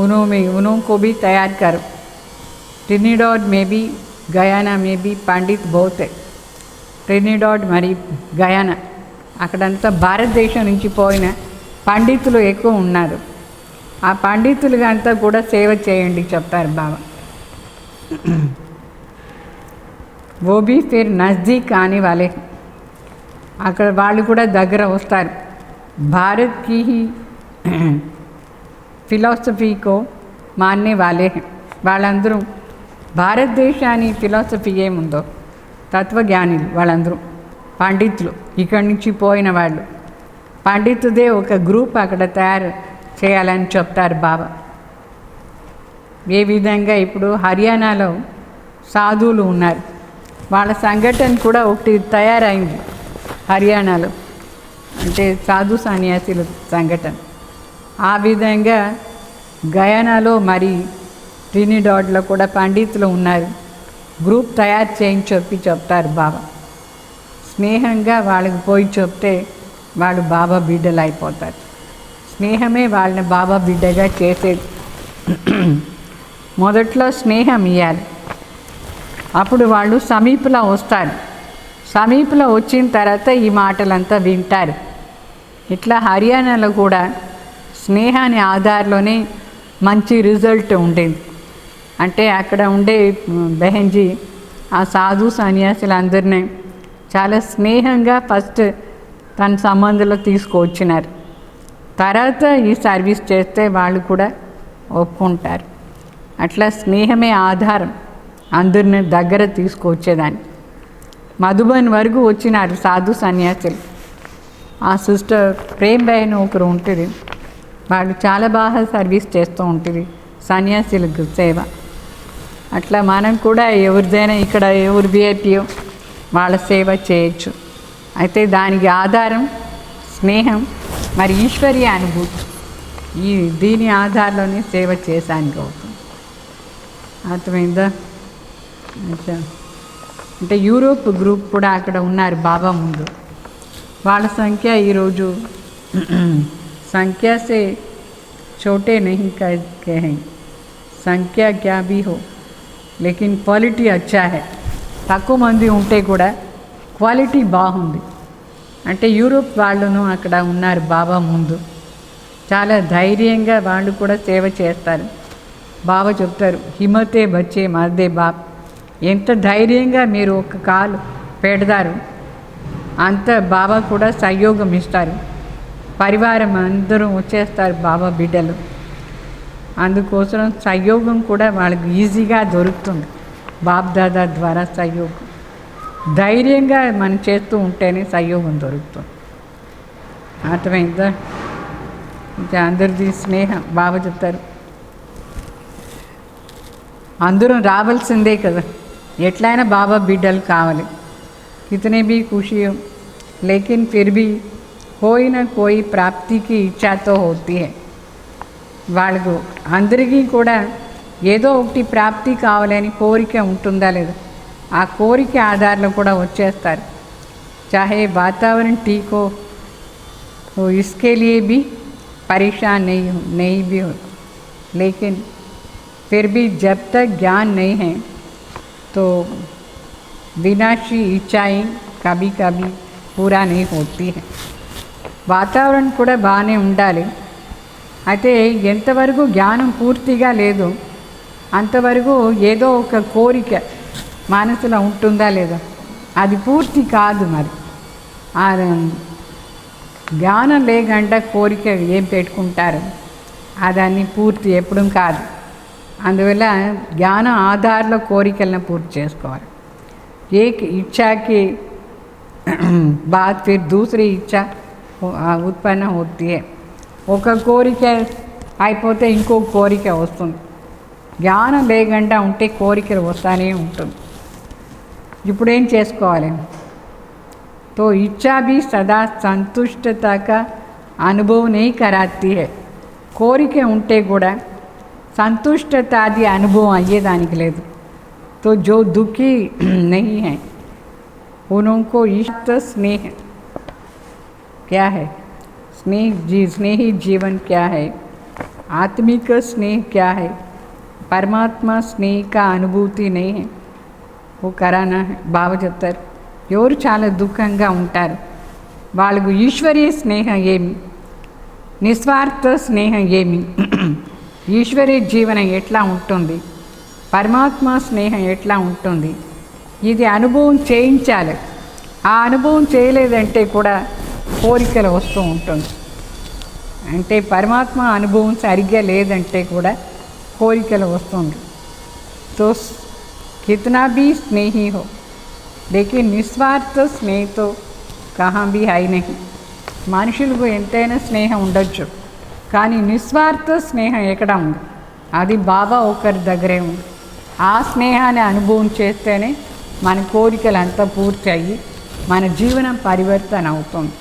उन्हों को भी तैयार करो. ट्रिनिडाड में भी गयाना में भी पंडित बहुत है. ట్రినిడాడ్ మరి గయానా అక్కడంతా భారతదేశం నుంచి పోయిన పండితులు ఎక్కువ ఉన్నారు. ఆ పండితులుగంతా కూడా సేవ చేయండి చెప్తారు బాబా. वो भी फिर नज़दीक आने वाले, అక్కడ వాళ్ళు కూడా దగ్గర వస్తారు. భారత్ की ही ఫిలాసఫీ को మాన్నే వాలే వాళ్ళందరూ భారతదేశాన్ని ఫిలాసఫీ ఏముందో తత్వజ్ఞానులు వాళ్ళందరూ పండితులు, ఇక్కడి నుంచి పోయిన వాళ్ళు. పండితుదే ఒక గ్రూప్ అక్కడ తయారు చేయాలని చెప్తారు బాబా. ఏ విధంగా ఇప్పుడు హర్యానాలో సాధువులు ఉన్నారు, వాళ్ళ సంఘటన కూడా ఒకటి తయారైంది హర్యానాలో, అంటే సాధు సన్యాసుల సంఘటన. ఆ విధంగా గయానాలో మరి ట్రినిడాడ్లో కూడా పండితులు ఉన్నారు, గ్రూప్ తయారు చేయించి చెప్తారు బాబా. స్నేహంగా వాళ్ళకి పోయి చెప్తే వాళ్ళు బాబా బిడ్డలు అయిపోతారు. స్నేహమే వాళ్ళని బాబా బిడ్డగా చేసేది. మొదట్లో స్నేహం ఇవ్వాలి, అప్పుడు వాళ్ళు సమీపంలో వస్తారు. సమీపంలో వచ్చిన తర్వాత ఈ మాటలంతా వింటారు. ఇట్లా హర్యానాలో కూడా స్నేహాన్ని ఆధారంలోనే మంచి రిజల్ట్ ఉండేది. అంటే అక్కడ ఉండే బెహెన్జీ ఆ సాధు సన్యాసులందరినీ చాలా స్నేహంగా ఫస్ట్ తన సంబంధంలో తీసుకువచ్చినారు. తర్వాత ఈ సర్వీస్ చేస్తే వాళ్ళు కూడా ఒప్పుకుంటారు. అట్లా స్నేహమే ఆధారం అందరిని దగ్గర తీసుకువచ్చేదాన్ని. మధుబన్ వరకు వచ్చినారు సాధు సన్యాసులు. ఆ సిస్టర్ ప్రేమ్ బహన్ ఒకరు ఉంటుంది, వాళ్ళు చాలా బాగా సర్వీస్ చేస్తూ ఉంటుంది సన్యాసులకు సేవ. అట్లా మనం కూడా ఎవరిదైనా ఇక్కడ ఎవరు విఐపియో వాళ్ళ సేవ చేయొచ్చు. అయితే దానికి ఆధారం స్నేహం మరి ఈశ్వరీయ అనుభూతి. దీని ఆధారంలోనే సేవ చేసానికి అవుతుంది. అర్థమైందా? అంటే యూరోప్ గ్రూప్ కూడా అక్కడ ఉన్నారు బాబా ముందు. వాళ్ళ సంఖ్య ఈరోజు సంఖ్య से छोटे नहीं कहें, సంఖ్య क्या भी हो लेकिन క్వాలిటీ अच्छा है. తక్కువ మంది ఉంటే కూడా క్వాలిటీ బాగుంది. అంటే యూరోప్ వాళ్ళను అక్కడ ఉన్నారు బాబా ముందు. చాలా ధైర్యంగా వాళ్ళు కూడా సేవ చేస్తారు. బాబా చెప్తారు, హిమ్మతే బచ్చే మర్దే బాప్. ఎంత ధైర్యంగా మీరు ఒక కాలు పెడతారు అంత బాబా కూడా సహయోగం ఇస్తారు. పరివారం అందరూ వచ్చేస్తారు బాబా బిడ్డలు. అందుకోసం సహయోగం కూడా వాళ్ళకి ఈజీగా దొరుకుతుంది. బాప్ దాదా ద్వారా సహయోగం ధైర్యంగా మనం చేస్తూ ఉంటేనే సహయోగం దొరుకుతుంది. అర్థమైందా? ఇంకా అందరిది స్నేహం. బాబా చెప్తారు అందరం రావాల్సిందే కదా, ఎట్లయినా బాబా బిడ్డలు కావాలి. कितने भी खुशी हो लेकिन फिर भी कोई ना कोई प्राप्ति की इच्छा तो होती है. వాళ్ళకు అందరికీ కూడా ఏదో ఒకటి ప్రాప్తి కావాలని కోరిక ఉంటుందా లేదా, ఆ కోరిక ఆధారంలో కూడా వచ్చేస్తారు. चाहे वातावरण ठीक हो तो इसके लिए भी परेशान नहीं भी हो, लेकिन फिर भी जब तक ज्ञान नहीं है तो विनाशी इच्छाएं कभी कभी पूरा नहीं होती है. వాతావరణం కూడా బాగానే ఉండాలి. అయితే ఎంతవరకు జ్ఞానం పూర్తిగా లేదు అంతవరకు ఏదో ఒక కోరిక మనసులో ఉంటుందా లేదా, అది పూర్తి కాదు. మరి ఆ జ్ఞానం లేకుండా కోరిక ఏం పెట్టుకుంటారు, అదాన్ని పూర్తి ఎప్పుడూ కాదు. అందువల్ల జ్ఞానం ఆధారంలో కోరికలను పూర్తి చేసుకోవాలి. एक इच्छा के बाद फिर दूसरी इच्छा उत्पन्न होती है. ఒక కోరిక అయిపోతే ఇంకో కోరిక వస్తుంది. జ్ఞానం లేకుండా ఉంటే కోరికలు వస్తూనే ఉంటుంది. ఇప్పుడు ఏం చేసుకోవాలి? तो इच्छा भी सदा संतुष्टता का अनुभव नहीं कराती है. కోరిక ఉంటే కూడా సంతుష్టత అది అనుభవం అయ్యేదానికి లేదు. तो जो दुखी नहीं है उनको इष्ट स्नेह क्या है, स्नेही जीवन क्या है, आत्मिक स्नेह क्या है, परमात्मा स्नेह का अनुभूति नहीं है, वो कराना है. బాబా చెప్తారు ఎవరు చాలా దుఃఖంగా ఉంటారు వాళ్ళకు ఈశ్వరీయ స్నేహం ఏమి, నిస్వార్థ స్నేహం ఏమి, ఈశ్వరీయ జీవనం ఎట్లా ఉంటుంది, పరమాత్మ స్నేహం ఎట్లా ఉంటుంది, ఇది అనుభవం చేయించాలి. ఆ అనుభవం చేయలేదంటే కూడా కోరికలు వస్తూ ఉంటుంది. అంటే పరమాత్మ అనుభవం సరిగ్గా లేదంటే కూడా కోరికలు వస్తుంది. तो कितना भी स्नेही हो लेकिन నిస్వార్థ స్నేహతో కహా भी है नहीं. మనుషులకు ఎంతైనా స్నేహం ఉండొచ్చు కానీ నిస్వార్థ స్నేహం ఎక్కడ ఉంది, అది బాబా ఒకరి దగ్గరే ఉంది. ఆ స్నేహాన్ని అనుభవం చేస్తేనే మన కోరికలు అంతా పూర్తి అయ్యి మన జీవనం పరివర్తన అవుతుంది.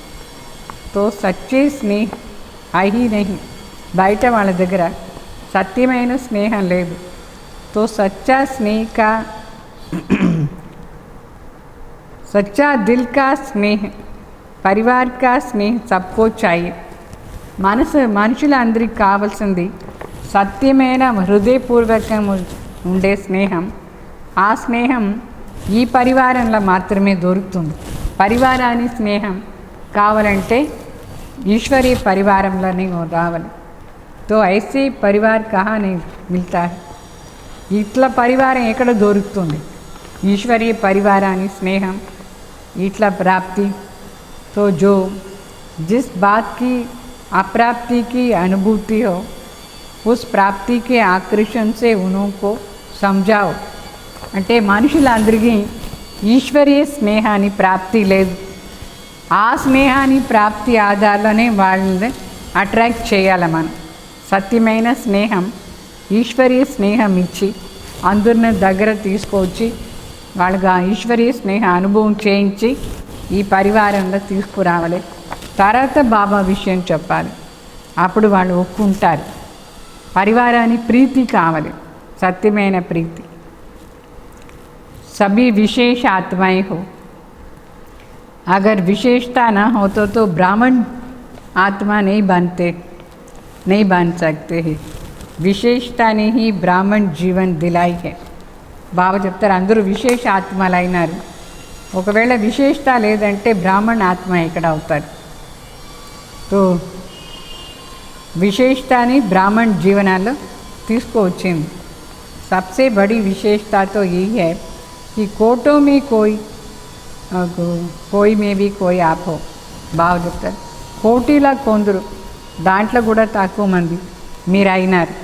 తో సచ్చే స్నేహ అహి నహి, బయట వాళ్ళ దగ్గర సత్యమైన స్నేహం లేదు. తో సచ్చా స్నేహ కా సచ్చా దిల్ కా స్నేహ పరివార్ కా స్నేహ సబ్కో చాయి. మనుషులందరికీ కావాల్సింది సత్యమైన హృదయపూర్వకం ఉండే స్నేహం. ఆ స్నేహం ఈ పరివారంలో మాత్రమే దొరుకుతుంది. పరివారాన్ని స్నేహం కావాలంటే ఈశ్వరీయ పరివారంలోనే రావాలి. तो ऐसे परिवार कहाँ नहीं मिलता है. ఇట్లా పరివారం ఎక్కడ దొరుకుతుంది? ఈశ్వరీయ పరివారాన్ని స్నేహం ఇట్లా ప్రాప్తి. तो जो जिस बात की अप्राप्ति की अनुभूति हो उस प्राप्ति के आकर्षण से उनको समझाओ. అంటే మనుషులందరికీ ఈశ్వరీయ స్నేహాన్ని ప్రాప్తి లేదు. ఆ స్నేహాన్ని ప్రాప్తి ఆధారంలోనే వాళ్ళని అట్రాక్ట్ చేయాలి. మనం సత్యమైన స్నేహం ఈశ్వరీయ స్నేహం ఇచ్చి అందరిని దగ్గర తీసుకొచ్చి వాళ్ళకి ఆ ఈశ్వరీయ స్నేహ అనుభవం చేయించి ఈ పరివారంలో తీసుకురావాలి. తర్వాత బాబా విషయం చెప్పాలి. అప్పుడు వాళ్ళు ఒప్పుకుంటారు. పరివారాన్ని ప్రీతి కావాలి, సత్యమైన ప్రీతి. सभी विशेष आत्माएं हो, अगर विशेषता ना हो तो ब्राह्मण आत्मा नहीं बन सकते हैं. विशेषता ने ही ब्राह्मण जीवन दिलाई है. బాబా చెప్తారు అందరూ విశేష ఆత్మలు అయినారు. ఒకవేళ విశేషత లేదంటే బ్రాహ్మణ ఆత్మ ఎక్కడ అవుతారు? तो విశేషతని బ్రాహ్మణ జీవనాల్లో తీసుకువచ్చింది. सबसे बड़ी विशेषता तो यही है कि कोटों में कोई में भी कोई आप हो. బాగా చెప్తారు. కోటిలా కొందరు, దాంట్లో కూడా తక్కువ మంది మీరు అయినారు.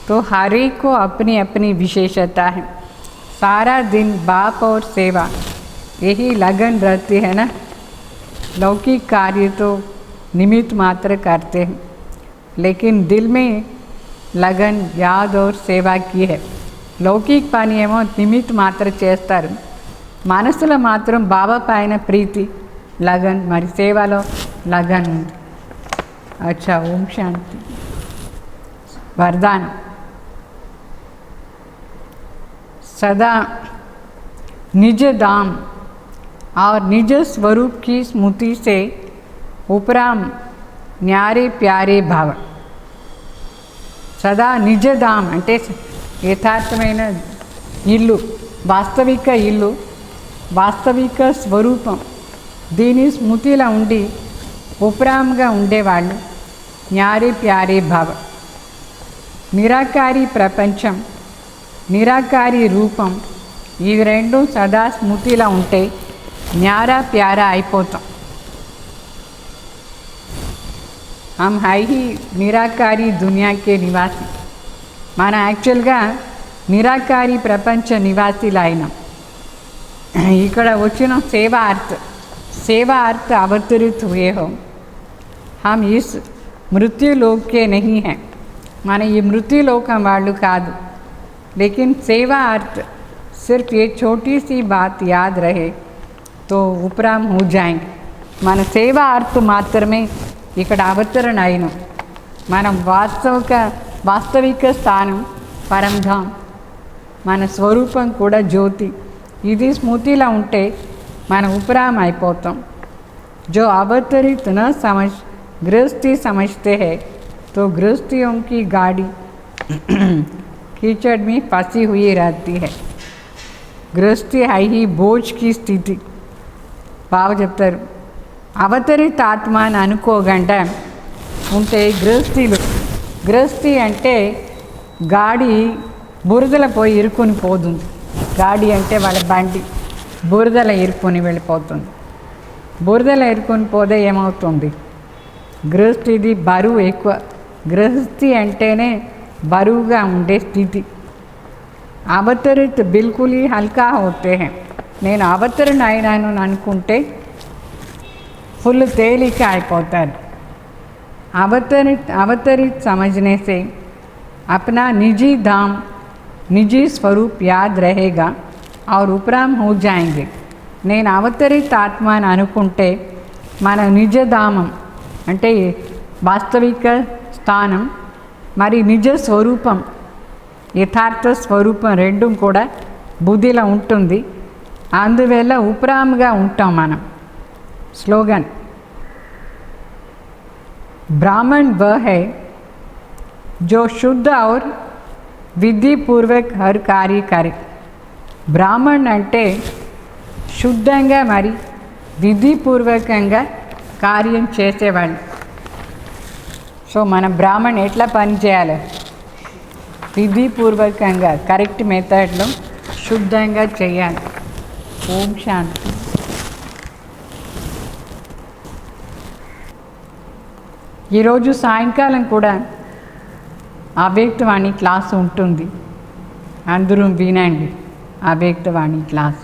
तो हर एक को अपनी अपनी विशेषता है. सारा दिन बाप और सेवा यही लगन रहती है ना. लौकिक कार्य तो निमित्त मात्र करते हैं, लेकिन दिल में लगन याद और सेवा की है. లౌకిక పని ఏమో నిమిత్త మాత్రం చేస్తారు, మనసులో మాత్రం బాబా పైన ప్రీతి लगन, మరి సేవలో लगन ఉంది. अच्छा, ओम शांति. वरदान. सदा निज धाम और निज स्वरूप की स्मृति से उपराम न्यारे प्यारे भाव. सदा निज धाम అంటే యథార్థమైన ఇల్లు, వాస్తవిక ఇల్లు, వాస్తవిక స్వరూపం, దీని స్మృతిలో ఉండి ఉపరామ్గా ఉండేవాళ్ళు న్యారే ప్యారే భావ. నిరాకారి ప్రపంచం, నిరాకారి రూపం, ఇవి రెండు సదా స్మృతిలో ఉంటే న్యారా ప్యారా అయిపోతాం. हम है ही నిరాకారి దునియా के నివాసి. మన యాక్చువల్గా నిరాకారి ప్రపంచ నివాసిలు అయినాం. ఇక్కడ వచ్చిన सेवा अर्थ अवतरित हुए हो. हम इस मृत्यु लोक के नहीं हैं, माने ये मृत्यु लोकम वालू कादु. लेकिन सेवा अर्थ सिर्फ ये छोटी सी बात याद रहे तो उपराम हो जाएंगे. మన సేవా अर्थ మాత్రమే ఇక్కడ అవతరణ అయినం. మనం వాస్తవిక స్థానం పరంధాం, మన స్వరూపం కూడా జ్యోతి. ఇది స్మృతిలో ఉంటే మన उपराम అయిపోతాం. जो अवतरित न समझ गृहस्थी समझते हैं तो गृहस्थियों की गाड़ी कीचड़ में फंसी हुई रहती है. गृहस्थी है ही बोझ की स्थिति. బాగా చెప్తారు. అవతరిత ఆత్మ అని అనుకోకుండా ఉంటే గృహస్థి అంటే గాడి బురదలో పోయి ఇరుకొని పోతుంది. గాడి అంటే వాళ్ళ బండి బురదలో ఇరుకొని వెళ్ళిపోతుంది. బురదలో ఇరుకొని పోతే ఏమవుతుంది? గృహస్థిది బరువు ఎక్కువ. గృహస్థి అంటేనే బరువుగా ఉండే స్థితి. అవతరిత్ బిల్కుల్ ही हल्का होते हैं. నేను అవతరణ అయినాను అనుకుంటే ఫుల్ తేలిక అయిపోతారు. अवतरित समझने से अपना निजी धाम, निजी स्वरूप याद रहेगा और उपराम हो जाएंगे. నేను అవతరిత ఆత్మ అని అనుకుంటే మన నిజధామం అంటే వాస్తవిక స్థానం, మరి నిజ స్వరూపం, యథార్థ స్వరూపం రెండు కూడా బుద్ధిలో ఉంటుంది. అందువల్ల ఉపరామ్గా ఉంటాం మనం. स्लोगन. ब्राह्मण वह है जो शुद्ध और विधि पूर्वक हर कार्य करे. బ్రాహ్మణ్ అంటే శుద్ధంగా మరి విధిపూర్వకంగా కార్యం చేసేవాళ్ళు. సో మన బ్రాహ్మణ్ ఎట్లా పని చేయాలి? విధిపూర్వకంగా కరెక్ట్ మెథడ్లో శుద్ధంగా చేయాలి. ఓం శాంతి. ఈరోజు సాయంకాలం కూడా అవ్యక్తవాణి క్లాస్ ఉంటుంది. అందరూ వినండి అవ్యక్తవాణి క్లాస్.